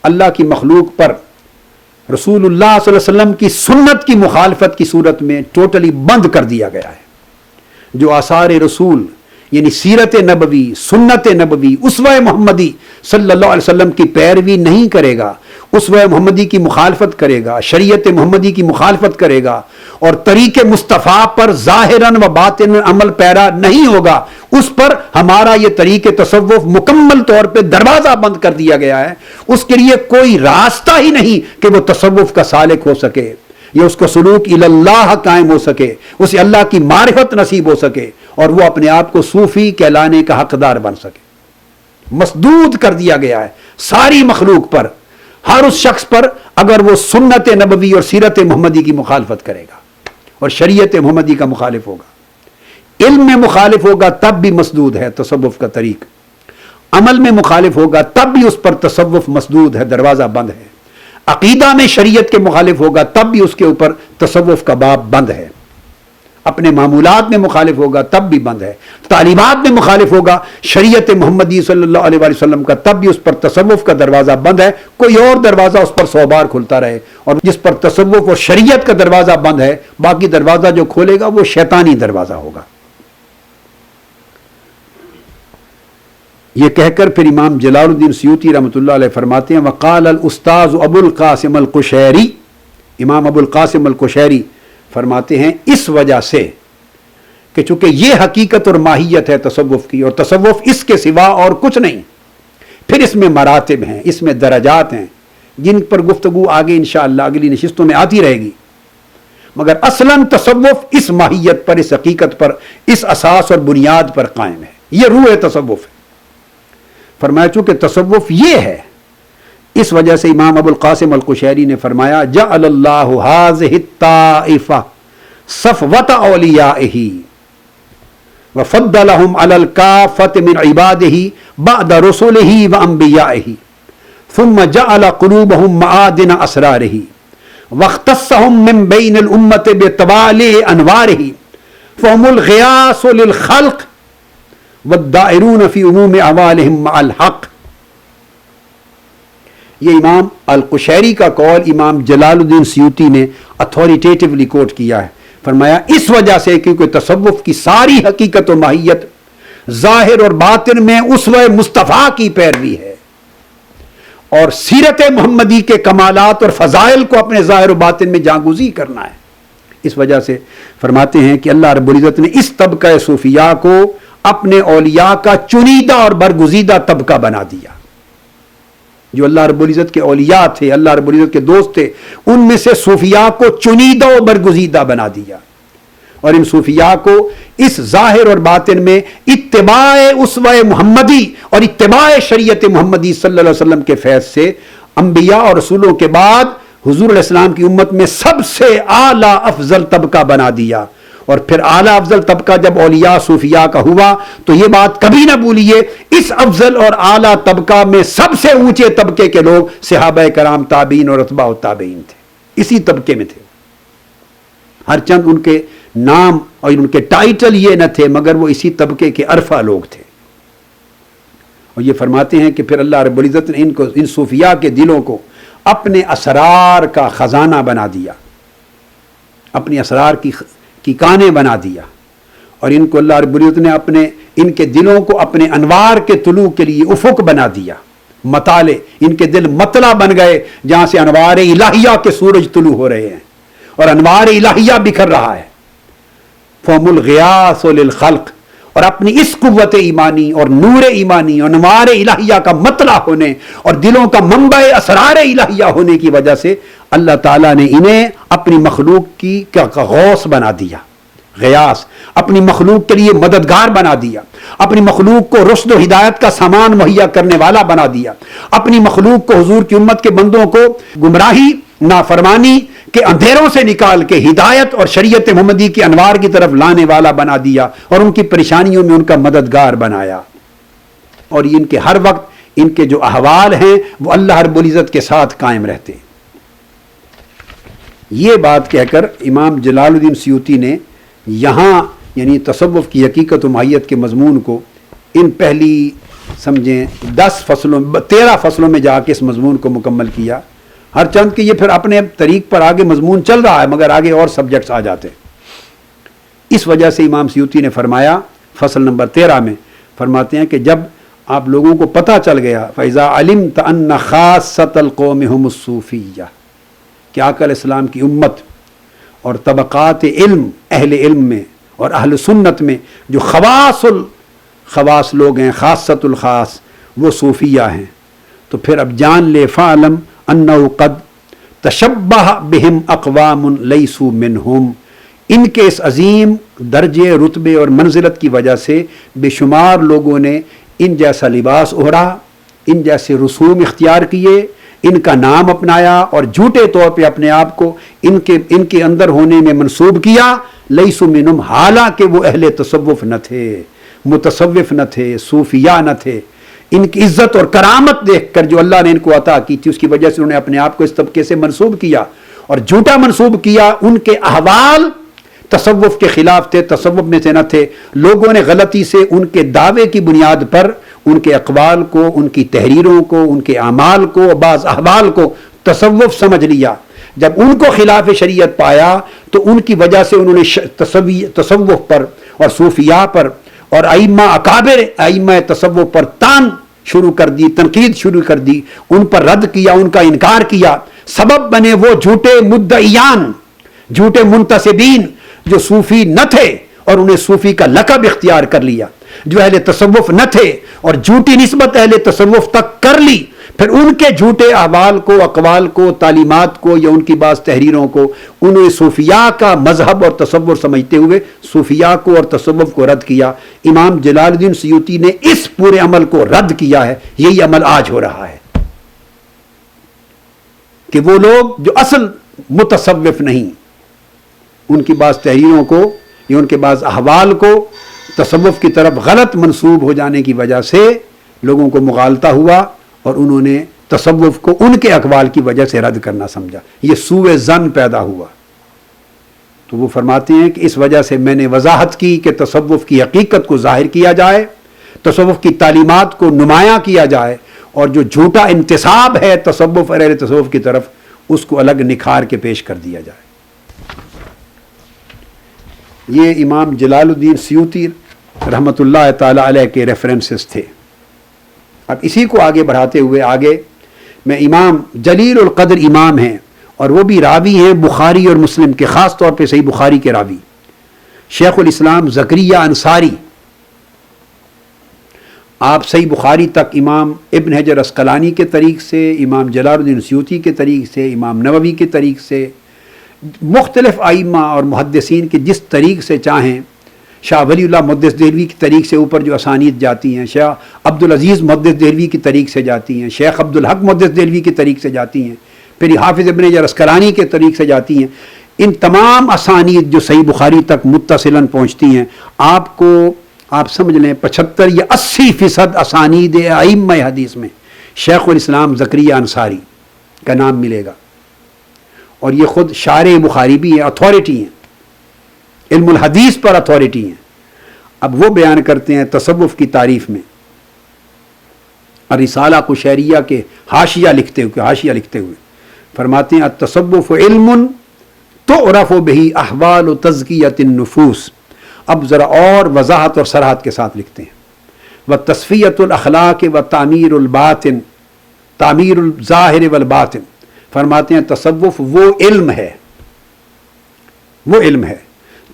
اللہ کی مخلوق پر رسول اللہ صلی اللہ علیہ وسلم کی سنت کی مخالفت کی صورت میں ٹوٹلی بند کر دیا گیا ہے. جو آثار رسول یعنی سیرت نبوی، سنت نبوی، اسوہ محمدی صلی اللہ علیہ وسلم کی پیروی نہیں کرے گا، اسوہ محمدی کی مخالفت کرے گا، شریعت محمدی کی مخالفت کرے گا اور طریق مصطفیٰ پر ظاہراً و باطناً عمل پیرا نہیں ہوگا، اس پر ہمارا یہ طریق تصوف مکمل طور پہ دروازہ بند کر دیا گیا ہے. اس کے لیے کوئی راستہ ہی نہیں کہ وہ تصوف کا سالک ہو سکے یا اس کو سلوک اللہ قائم ہو سکے، اسے اللہ کی معرفت نصیب ہو سکے اور وہ اپنے آپ کو صوفی کہلانے کا حقدار بن سکے. مسدود کر دیا گیا ہے ساری مخلوق پر، ہر اس شخص پر اگر وہ سنت نبوی اور سیرت محمدی کی مخالفت کرے گا اور شریعت محمدی کا مخالف ہوگا، علم میں مخالف ہوگا تب بھی مسدود ہے تصوف کا طریق، عمل میں مخالف ہوگا تب بھی اس پر تصوف مسدود ہے، دروازہ بند ہے، عقیدہ میں شریعت کے مخالف ہوگا تب بھی اس کے اوپر تصوف کا باب بند ہے، اپنے معمولات میں مخالف ہوگا تب بھی بند ہے، تعلیمات میں مخالف ہوگا شریعت محمدی صلی اللہ علیہ وسلم کا تب بھی اس پر تصوف کا دروازہ بند ہے. کوئی اور دروازہ اس پر 100 بار کھلتا رہے، اور جس پر تصوف اور شریعت کا دروازہ بند ہے باقی دروازہ جو کھولے گا وہ شیطانی دروازہ ہوگا. یہ کہہ کر پھر امام جلال الدین سیوطی رحمۃ اللہ علیہ فرماتے ہیں وقال الاستاذ ابو القاسم القشیری، امام ابو القاسم القشیری فرماتے ہیں اس وجہ سے کہ چونکہ یہ حقیقت اور ماہیت ہے تصوف کی اور تصوف اس کے سوا اور کچھ نہیں، پھر اس میں مراتب ہیں، اس میں درجات ہیں جن پر گفتگو آگے انشاءاللہ اگلی نشستوں میں آتی رہے گی، مگر اصلاً تصوف اس ماہیت پر، اس حقیقت پر، اس اساس اور بنیاد پر قائم ہے. یہ روح تصوف ہے. فرمایا چونکہ تصوف یہ ہے، اس وجہ سے امام ابو القاسم القشیری نے فرمایا جعل اللہ هذه الطائفہ صفوۃ اولیائہ وفضلهم على الکافۃ من عبادہ بعد رسلہ وانبیائہ ثم جعل قلوبهم معادن اسرارہ واختصهم من بین الامۃ بتوالع انوارہ فهم الغیاث للخلق والدائرون فی عموم اعمالہم مع الحق. یہ امام القشیری کا قول امام جلال الدین سیوطی نے اتھارٹیٹیولی کوٹ کیا ہے. فرمایا اس وجہ سے کیونکہ تصوف کی ساری حقیقت و ماہیت ظاہر اور باطن میں اسوہ مصطفیٰ کی پیروی ہے اور سیرت محمدی کے کمالات اور فضائل کو اپنے ظاہر و باطن میں جاگوزی کرنا ہے. اس وجہ سے فرماتے ہیں کہ اللہ رب العزت نے اس طبقہ صوفیاء کو اپنے اولیاء کا چنیدہ اور برگزیدہ طبقہ بنا دیا. جو اللہ رب العزت کے اولیاء تھے، اللہ رب العزت کے دوست تھے، ان میں سے صوفیاء کو چنیدہ و برگزیدہ بنا دیا اور ان صوفیاء کو اس ظاہر اور باطن میں اتباع اسوہ محمدی اور اتباع شریعت محمدی صلی اللہ علیہ وسلم کے فیض سے انبیاء اور رسولوں کے بعد حضور علیہ السلام کی امت میں سب سے اعلیٰ افضل طبقہ بنا دیا. اور پھر اعلیٰ افضل طبقہ جب اولیاء صوفیاء کا ہوا تو یہ بات کبھی نہ بھولیے اس افضل اور اعلیٰ طبقہ میں سب سے اونچے طبقے کے لوگ صحابہ کرام، تابعین اور اتباع التابعین تھے، اسی طبقے میں تھے. ہر چند ان کے نام اور ان کے ٹائٹل یہ نہ تھے مگر وہ اسی طبقے کے عرفہ لوگ تھے. اور یہ فرماتے ہیں کہ پھر اللہ رب العزت نے ان صوفیاء کے دلوں کو اپنے اسرار کا خزانہ بنا دیا، اپنے اسرار کی کانیں بنا دیا اور ان کو اللہ رب العزت نے ان کے دلوں کو اپنے انوار کے طلوع کے لیے افق بنا دیا. مطالع، ان کے دل مطلع بن گئے جہاں سے انوار الہیہ کے سورج طلوع ہو رہے ہیں اور انوار الہیہ بکھر رہا ہے. فهم الغیاث للخلق، اور اپنی اس قوت ایمانی اور نور ایمانی اور انوار الہیہ کا مطلع ہونے اور دلوں کا منبع اسرار الہیہ ہونے کی وجہ سے اللہ تعالیٰ نے انہیں اپنی مخلوق کی غوث بنا دیا، غیاث، اپنی مخلوق کے لیے مددگار بنا دیا، اپنی مخلوق کو رشد و ہدایت کا سامان مہیا کرنے والا بنا دیا، اپنی مخلوق کو، حضور کی امت کے بندوں کو گمراہی نافرمانی کے اندھیروں سے نکال کے ہدایت اور شریعت محمدی کے انوار کی طرف لانے والا بنا دیا اور ان کی پریشانیوں میں ان کا مددگار بنایا. اور ان کے ہر وقت ان کے جو احوال ہیں وہ اللہ رب العزت کے ساتھ قائم رہتے. یہ بات کہہ کر امام جلال الدین سیوطی نے یہاں یعنی تصوف کی حقیقت و ماہیت کے مضمون کو ان پہلی سمجھیں 13 فصلوں میں جا کے اس مضمون کو مکمل کیا. ہر چند کہ یہ پھر اپنے طریق پر آگے مضمون چل رہا ہے مگر آگے اور سبجیکٹس آ جاتے. اس وجہ سے امام سیوطی نے فرمایا فصل نمبر 13 میں فرماتے ہیں کہ جب آپ لوگوں کو پتہ چل گیا فَإِذَا عَلِمْتَ أَنَّ خَاصَّةَ الْقَوْمِ هُمُ الصُّوفِيَّةُ کہ آقا علیہ السلام کی امت اور طبقات علم اہل علم میں اور اہل سنت میں جو خواص لوگ ہیں خاصۃ الخاص وہ صوفیہ ہیں تو پھر اب جان لے فعلم انہ قد تشبہ بہم اقوام لیسوا منہم ان کے اس عظیم درجے رتبے اور منزلت کی وجہ سے بے شمار لوگوں نے ان جیسا لباس اوڑھا ان جیسے رسوم اختیار کیے ان کا نام اپنایا اور جھوٹے طور پہ اپنے آپ کو ان کے اندر ہونے میں منسوب کیا. لیسوا منہم حالانکہ وہ اہل تصوف نہ تھے متصوف نہ تھے صوفیاء نہ تھے. ان کی عزت اور کرامت دیکھ کر جو اللہ نے ان کو عطا کی تھی اس کی وجہ سے انہوں نے اپنے آپ کو اس طبقے سے منسوب کیا اور جھوٹا منسوب کیا. ان کے احوال تصوف کے خلاف تھے تصوف میں سے نہ تھے. لوگوں نے غلطی سے ان کے دعوے کی بنیاد پر ان کے اقوال کو ان کی تحریروں کو ان کے اعمال کو بعض احوال کو تصوف سمجھ لیا. جب ان کو خلاف شریعت پایا تو ان کی وجہ سے انہوں نے تصوف پر اور صوفیاء پر اور ائمہ اکابر ائمہ تصوف پر تان شروع کر دی تنقید شروع کر دی ان پر رد کیا ان کا انکار کیا. سبب بنے وہ جھوٹے مدعیان جھوٹے منتسبین جو صوفی نہ تھے اور انہیں صوفی کا لقب اختیار کر لیا جو اہل تصوف نہ تھے اور جھوٹی نسبت اہل تصوف تک کر لی. پھر ان کے جھوٹے احوال کو اقوال کو تعلیمات کو یا ان کی بعض تحریروں کو انہیں صوفیاء کا مذہب اور تصور سمجھتے ہوئے صوفیاء کو اور تصوف کو رد کیا. امام جلال الدین سیوطی نے اس پورے عمل کو رد کیا ہے. یہی عمل آج ہو رہا ہے کہ وہ لوگ جو اصل متصوف نہیں ان کی بعض تحریروں کو یا ان کے بعض احوال کو تصوف کی طرف غلط منسوب ہو جانے کی وجہ سے لوگوں کو مغالطہ ہوا اور انہوں نے تصوف کو ان کے اقوال کی وجہ سے رد کرنا سمجھا. یہ سوء ظن پیدا ہوا. تو وہ فرماتے ہیں کہ اس وجہ سے میں نے وضاحت کی کہ تصوف کی حقیقت کو ظاہر کیا جائے تصوف کی تعلیمات کو نمایاں کیا جائے اور جو جھوٹا انتساب ہے تصوف اور اہل تصوف کی طرف اس کو الگ نکھار کے پیش کر دیا جائے. یہ امام جلال الدین سیوطی رحمۃ اللہ تعالی علیہ کے ریفرنسز تھے. اب اسی کو آگے بڑھاتے ہوئے آگے میں امام جلیل القدر امام ہیں اور وہ بھی راوی ہیں بخاری اور مسلم کے خاص طور پہ صحیح بخاری کے راوی شیخ الاسلام زکریا انصاری. آپ صحیح بخاری تک امام ابن حجر عسقلانی کے طریق سے امام جلال الدین سیوطی کے طریق سے امام نووی کے طریق سے مختلف ائمہ اور محدثین کے جس طریق سے چاہیں شاہ ولی اللہ محدث دہلوی کی طریق سے اوپر جو اسانید جاتی ہیں شاہ عبدالعزیز محدث دہلوی کی طریق سے جاتی ہیں شیخ عبدالحق محدث دہلوی کی طریق سے جاتی ہیں پھر حافظ ابن حجر عسقلانی کے طریق سے جاتی ہیں. ان تمام اسانید جو صحیح بخاری تک متصلاً پہنچتی ہیں آپ کو آپ سمجھ لیں 75 یا 80% اسانید ائمہ حدیث میں شیخ الاسلام زکریا انصاری کا نام ملے گا اور یہ خود شارح بخاری بھی ہیں اتھارٹی ہیں علم الحدیث پر اتھارٹی ہیں. اب وہ بیان کرتے ہیں تصوف کی تعریف میں الرسالہ قشیریہ کے حاشیہ لکھتے ہوئے فرماتے ہیں التصوف علم تعرف به احوال تزکیۃ النفوس. اب ذرا اور وضاحت اور صراحت کے ساتھ لکھتے ہیں وتصفیۃ الاخلاق وتعمیر الباطن تعمیر الظاہر والباطن. فرماتے ہیں تصوف وہ علم ہے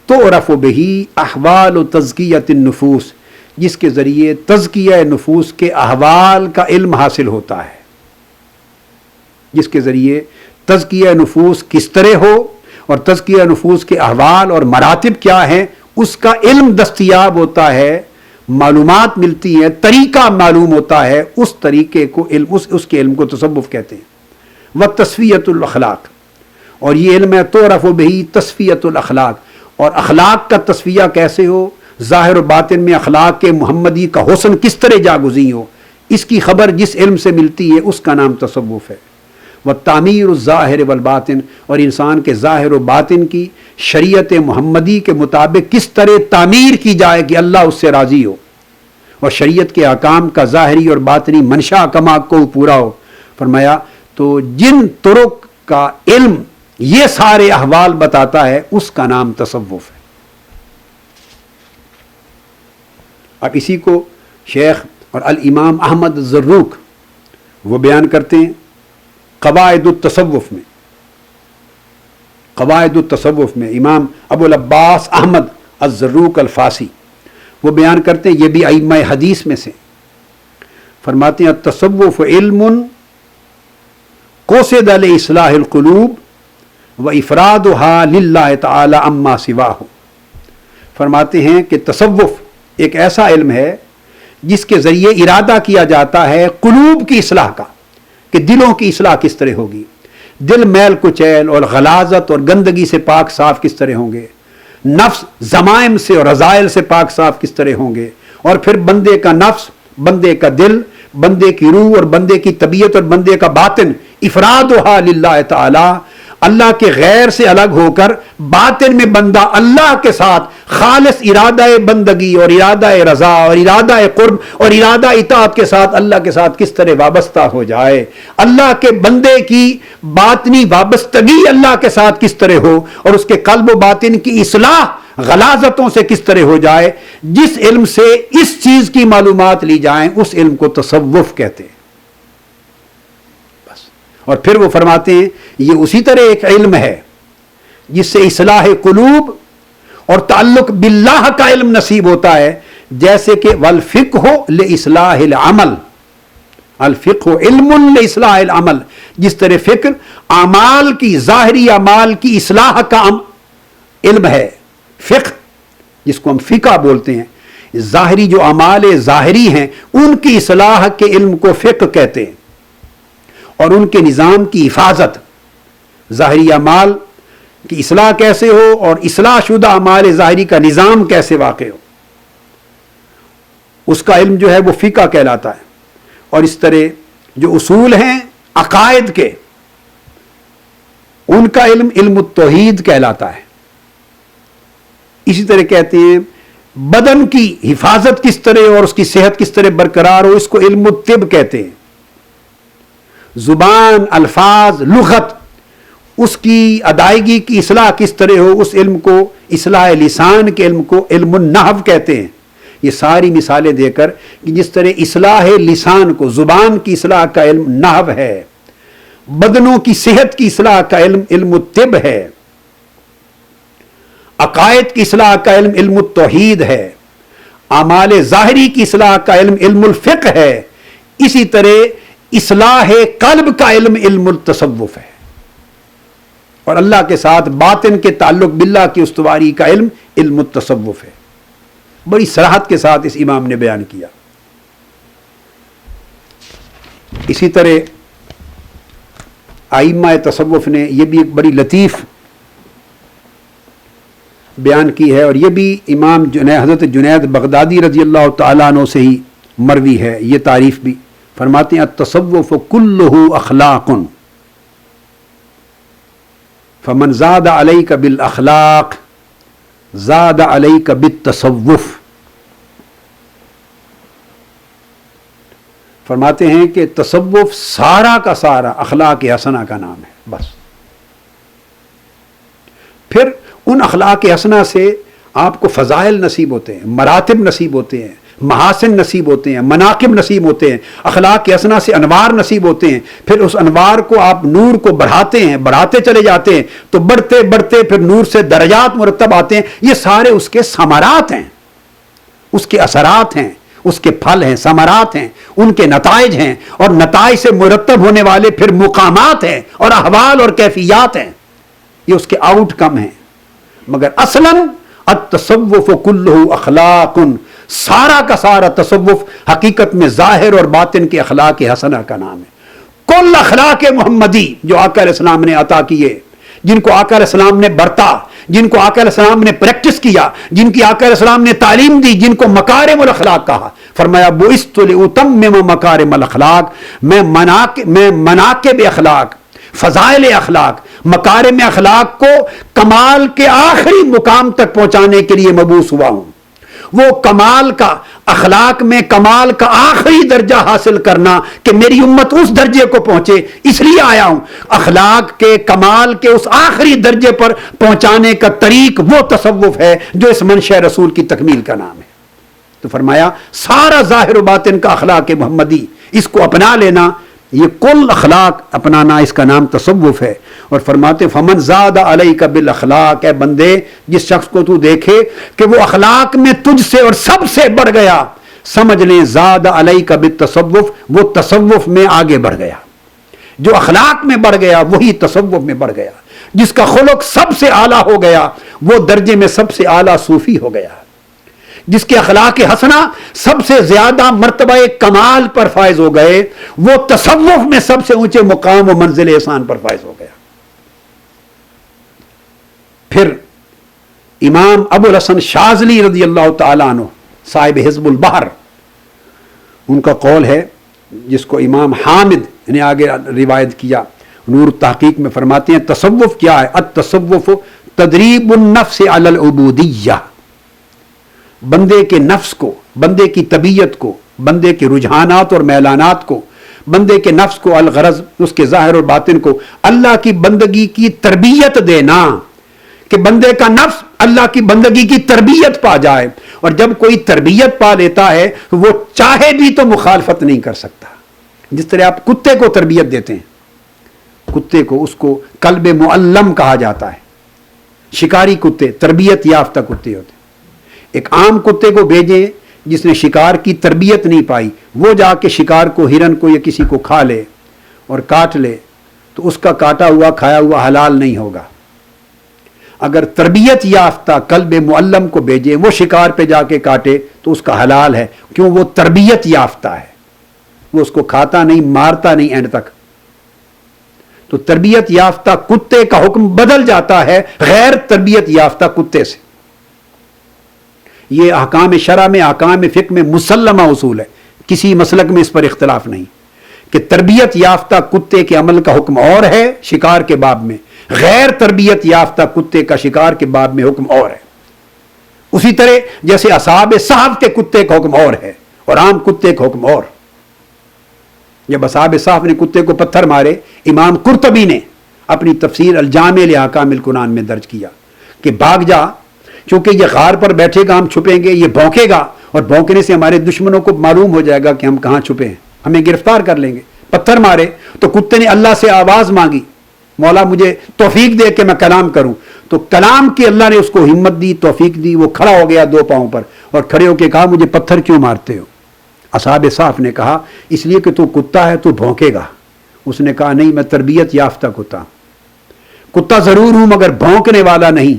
تعرف به احوال تزکیۃ النفوس جس کے ذریعے تزکیہ نفوس کے احوال کا علم حاصل ہوتا ہے. جس کے ذریعے تزکیہ نفوس کس طرح ہو اور تزکیہ نفوس کے احوال اور مراتب کیا ہیں اس کا علم دستیاب ہوتا ہے معلومات ملتی ہیں طریقہ معلوم ہوتا ہے. اس طریقے کو علم اس کے علم کو تصوف کہتے ہیں. وتصفیۃ الاخلاق اور یہ علم ہے تعرف بہی تصفیۃ الاخلاق، اور اخلاق کا تصفیہ کیسے ہو، ظاہر و باطن میں اخلاق کے محمدی کا حسن کس طرح جاگزیں ہو، اس کی خبر جس علم سے ملتی ہے اس کا نام تصوف ہے۔ وَالتَّعْمِيرُ الظَّاهِرِ وَالْبَاطِنِ، اور انسان کے ظاہر و باطن کی شریعت محمدی کے مطابق کس طرح تعمیر کی جائے کہ اللہ اس سے راضی ہو، اور شریعت کے احکام کا ظاہری اور باطنی منشا کما کو پورا ہو۔ فرمایا تو جن طرق کا علم یہ سارے احوال بتاتا ہے اس کا نام تصوف ہے۔ اب اسی کو شیخ اور الامام احمد الزروق وہ بیان کرتے ہیں قواعد التصوف میں۔ قواعد التصوف میں امام ابو العباس احمد الزروق الفاسی وہ بیان کرتے ہیں، یہ بھی ائمہ حدیث میں سے، فرماتے ہیں التصوف علم قصد لاصلاح القلوب وافرادها للہ تعالی عما سواہ۔ فرماتے ہیں کہ تصوف ایک ایسا علم ہے جس کے ذریعے ارادہ کیا جاتا ہے قلوب کی اصلاح کا، کہ دلوں کی اصلاح کس طرح ہوگی، دل میل کچیل اور غلاظت اور گندگی سے پاک صاف کس طرح ہوں گے، نفس ضمائم سے اور رذائل سے پاک صاف کس طرح ہوں گے، اور پھر بندے کا نفس، بندے کا دل، بندے کی روح اور بندے کی طبیعت اور بندے کا باطن افرادھا للہ تعالی، اللہ کے غیر سے الگ ہو کر باطن میں بندہ اللہ کے ساتھ خالص ارادہ بندگی اور ارادہ رضا اور ارادہ قرب اور ارادہ اطاعت کے ساتھ اللہ کے ساتھ کس طرح وابستہ ہو جائے، اللہ کے بندے کی باطنی وابستگی اللہ کے ساتھ کس طرح ہو، اور اس کے قلب و باطن کی اصلاح غلاظتوں سے کس طرح ہو جائے، جس علم سے اس چیز کی معلومات لی جائیں اس علم کو تصوف کہتے ہیں۔ اور پھر وہ فرماتے ہیں یہ اسی طرح ایک علم ہے جس سے اصلاح قلوب اور تعلق باللہ کا علم نصیب ہوتا ہے، جیسے کہ والفقہ لاصلاح العمل، الفقہ علم لاصلاح العمل، جس طرح فکر اعمال کی ظاہری اعمال کی اصلاح کا علم ہے، فقہ جس کو ہم فقہ بولتے ہیں، ظاہری جو اعمال ظاہری ہیں ان کی اصلاح کے علم کو فقہ کہتے ہیں، اور ان کے نظام کی حفاظت، ظاہری اعمال کی اصلاح کیسے ہو اور اصلاح شدہ اعمال ظاہری کا نظام کیسے واقع ہو، اس کا علم جو ہے وہ فقہ کہلاتا ہے۔ اور اس طرح جو اصول ہیں عقائد کے ان کا علم علم التوحید کہلاتا ہے۔ اسی طرح کہتے ہیں بدن کی حفاظت کس طرح اور اس کی صحت کس طرح برقرار ہو، اس کو علم الطب کہتے ہیں۔ زبان، الفاظ، لغت، اس کی ادائیگی کی اصلاح کس طرح ہو، اس علم کو اصلاح لسان کے علم کو علم النحو کہتے ہیں۔ یہ ساری مثالیں دے کر کہ جس طرح اصلاح لسان کو، زبان کی اصلاح کا علم نحو ہے، بدنوں کی صحت کی اصلاح کا علم علم الطب ہے، عقائد کی اصلاح کا علم علم التوحید ہے، اعمال ظاہری کی اصلاح کا علم علم الفقہ ہے، اسی طرح اصلاح قلب کا علم علم التصوف ہے، اور اللہ کے ساتھ باطن کے تعلق باللہ کی استواری کا علم علم التصوف ہے۔ بڑی صراحت کے ساتھ اس امام نے بیان کیا۔ اسی طرح ائمہ تصوف نے یہ بھی ایک بڑی لطیف بیان کی ہے، اور یہ بھی امام حضرت جنید بغدادی رضی اللہ تعالیٰ عنہ سے ہی مروی ہے یہ تعریف بھی۔ فرماتے ہیں التصوف کلہ اخلاق فمن زاد علیک بالاخلاق زاد علیک بالتصوف۔ فرماتے ہیں کہ تصوف سارا کا سارا اخلاق حسنہ کا نام ہے، بس۔ پھر ان اخلاق حسنہ سے آپ کو فضائل نصیب ہوتے ہیں، مراتب نصیب ہوتے ہیں، محاسن نصیب ہوتے ہیں، مناقب نصیب ہوتے ہیں، اخلاق حسنہ سے انوار نصیب ہوتے ہیں، پھر اس انوار کو آپ نور کو بڑھاتے ہیں، بڑھاتے چلے جاتے ہیں، تو بڑھتے بڑھتے پھر نور سے درجات مرتب آتے ہیں۔ یہ سارے اس کے ثمرات ہیں، اس کے اثرات ہیں، اس کے پھل ہیں، ثمرات ہیں، ان کے نتائج ہیں، اور نتائج سے مرتب ہونے والے پھر مقامات ہیں اور احوال اور کیفیات ہیں، یہ اس کے آؤٹ کم ہیں۔ مگر اصلاً التصوف کلہ اخلاق، سارا کا سارا تصوف حقیقت میں ظاہر اور باطن کے اخلاق حسنہ کا نام ہے۔ کل اخلاق محمدی جو آقا علیہ السلام نے عطا کیے، جن کو آقا علیہ السلام نے برتا، جن کو آقا علیہ السلام نے پریکٹس کیا، جن کی آقا علیہ السلام نے تعلیم دی، جن کو مکارم الاخلاق کہا. فرمایا بعثت لأتمم مکارم الاخلاق، میں مناقب اخلاق، فضائل اخلاق، مکارم اخلاق کو کمال کے آخری مقام تک پہنچانے کے لیے مبعوث ہوا ہوں. وہ کمال کا، اخلاق میں کمال کا آخری درجہ حاصل کرنا کہ میری امت اس درجے کو پہنچے، اس لیے آیا ہوں. اخلاق کے کمال کے اس آخری درجے پر پہنچانے کا طریق وہ تصوف ہے جو اس منشأ رسول کی تکمیل کا نام ہے. تو فرمایا سارا ظاہر و باطن کا اخلاق محمدی، اس کو اپنا لینا، یہ کل اخلاق اپنانا، اس کا نام تصوف ہے. اور فرماتے فمن زاد علیک بالاخلاق، اے بندے جس شخص کو تو دیکھے کہ وہ اخلاق میں تجھ سے اور سب سے بڑھ گیا، سمجھ لیں زاد علیک بالتصوف، وہ تصوف میں آگے بڑھ گیا. جو اخلاق میں بڑھ گیا وہی تصوف میں بڑھ گیا. جس کا خلق سب سے اعلیٰ ہو گیا وہ درجے میں سب سے اعلیٰ صوفی ہو گیا. جس کے اخلاق حسنہ سب سے زیادہ مرتبہ کمال پر فائز ہو گئے وہ تصوف میں سب سے اونچے مقام و منزل احسان پر فائز ہو گیا. پھر امام ابو الحسن شاذلی رضی اللہ تعالیٰ عنہ صاحب حزب البحر، ان کا قول ہے جس کو امام حامد نے آگے روایت کیا، نور التحقیق میں فرماتے ہیں تصوف کیا ہے؟ التصوف تدریب النفس علی العبودیہ، بندے کے نفس کو، بندے کی طبیعت کو، بندے کے رجحانات اور میلانات کو، بندے کے نفس کو، الغرض اس کے ظاہر اور باطن کو اللہ کی بندگی کی تربیت دینا، کہ بندے کا نفس اللہ کی بندگی کی تربیت پا جائے. اور جب کوئی تربیت پا لیتا ہے تو وہ چاہے بھی تو مخالفت نہیں کر سکتا. جس طرح آپ کتے کو تربیت دیتے ہیں، کتے کو، اس کو قلب معلم کہا جاتا ہے. شکاری کتے تربیت یافتہ کتے ہوتے ہیں. ایک عام کتے کو بھیجیں جس نے شکار کی تربیت نہیں پائی، وہ جا کے شکار کو، ہرن کو یا کسی کو کھا لے اور کاٹ لے تو اس کا کاٹا ہوا کھایا ہوا حلال نہیں ہوگا. اگر تربیت یافتہ قلب معلم کو بھیجے، وہ شکار پہ جا کے کاٹے تو اس کا حلال ہے، کیوں؟ وہ تربیت یافتہ ہے، وہ اس کو کھاتا نہیں، مارتا نہیں اینڈ تک. تو تربیت یافتہ کتے کا حکم بدل جاتا ہے غیر تربیت یافتہ کتے سے. یہ احکام شرع میں، احکام فقہ میں مسلمہ اصول ہے، کسی مسلک میں اس پر اختلاف نہیں کہ تربیت یافتہ کتے کے عمل کا حکم اور ہے شکار کے باب میں، غیر تربیت یافتہ کتے کا شکار کے باب میں حکم اور ہے. اسی طرح جیسے اصحاب صحف کے کتے کا حکم اور ہے اور عام کتے کا حکم اور. جب اصحاب صحف نے کتے کو پتھر مارے، امام قرطبی نے اپنی تفسیر الجامع لأحکام القرآن میں درج کیا کہ بھاگ جا، چونکہ یہ غار پر بیٹھے گا، ہم چھپیں گے، یہ بھونکے گا اور بھونکنے سے ہمارے دشمنوں کو معلوم ہو جائے گا کہ ہم کہاں چھپے ہیں، ہمیں گرفتار کر لیں گے. پتھر مارے تو کتے نے اللہ سے آواز مانگی، مولا مجھے توفیق دے کہ میں کلام کروں. تو کلام کی اللہ نے اس کو ہمت دی، توفیق دی، وہ کھڑا ہو گیا 2 پاؤں پر اور کھڑے ہو کے کہا مجھے پتھر کیوں مارتے ہو؟ اصحاب صحف نے کہا اس لیے کہ تو کتا ہے، تو بھونکے گا. اس نے کہا نہیں، میں تربیت یافتہ کتا ضرور ہوں مگر بھونکنے والا نہیں.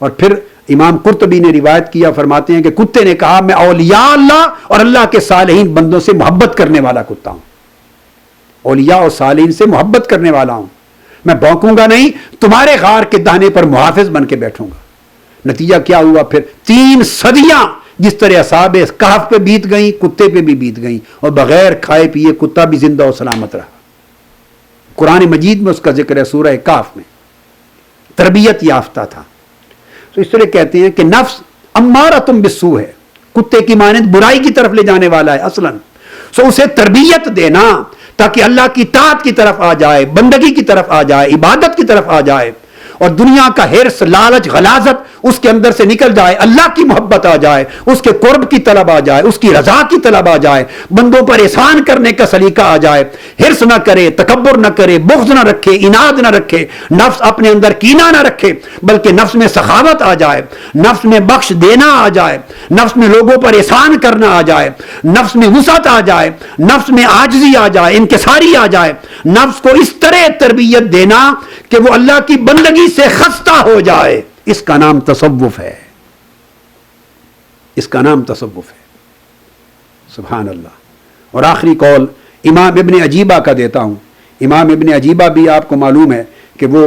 اور پھر امام قرطبی نے روایت کیا، فرماتے ہیں کہ کتے نے کہا میں اولیاء اللہ اور اللہ کے صالحین بندوں سے محبت کرنے والا کتا ہوں، اولیاء اور صالحین سے محبت کرنے والا ہوں، میں بھونکوں گا نہیں، تمہارے غار کے دہنے پر محافظ بن کے بیٹھوں گا. نتیجہ کیا ہوا؟ پھر 3 صدیاں جس طرح اصحاب کہف پہ بیت گئیں، کتے پہ بھی بیت گئیں اور بغیر کھائے پیے کتا بھی زندہ و سلامت رہا. قرآن مجید میں اس کا ذکر ہے، سورہ کہف میں. تربیت یافتہ تھا. تو اس طرح کہتے ہیں کہ نفس امارۃ بالسوء ہے، کتے کی مانند برائی کی طرف لے جانے والا ہے اصلاً. سو اسے تربیت دینا تاکہ اللہ کی طاعت کی طرف آ جائے، بندگی کی طرف آ جائے، عبادت کی طرف آ جائے اور دنیا کا حرص، لالچ، غلاظت اس کے اندر سے نکل جائے، اللہ کی محبت آ جائے، اس کے قرب کی طلب آ جائے، اس کی رضا کی طلب آ جائے، بندوں پر احسان کرنے کا سلیقہ آ جائے، حرص نہ کرے، تکبر نہ کرے، بغض نہ رکھے، اناد نہ رکھے، نفس اپنے اندر کینہ نہ رکھے، بلکہ نفس میں سخاوت آ جائے، نفس میں بخش دینا آ جائے، نفس میں لوگوں پر احسان کرنا آ جائے، نفس میں وسعت آ جائے، نفس میں عاجزی آ جائے، انکساری آ جائے، نفس کو اس طرح تربیت دینا کہ وہ اللہ کی بندگی سے خستہ ہو جائے. اس کا نام تصوف ہے، اس کا نام تصوف ہے. سبحان اللہ. اور آخری قول امام ابن عجیبہ کا دیتا ہوں. امام ابن عجیبہ بھی آپ کو معلوم ہے کہ وہ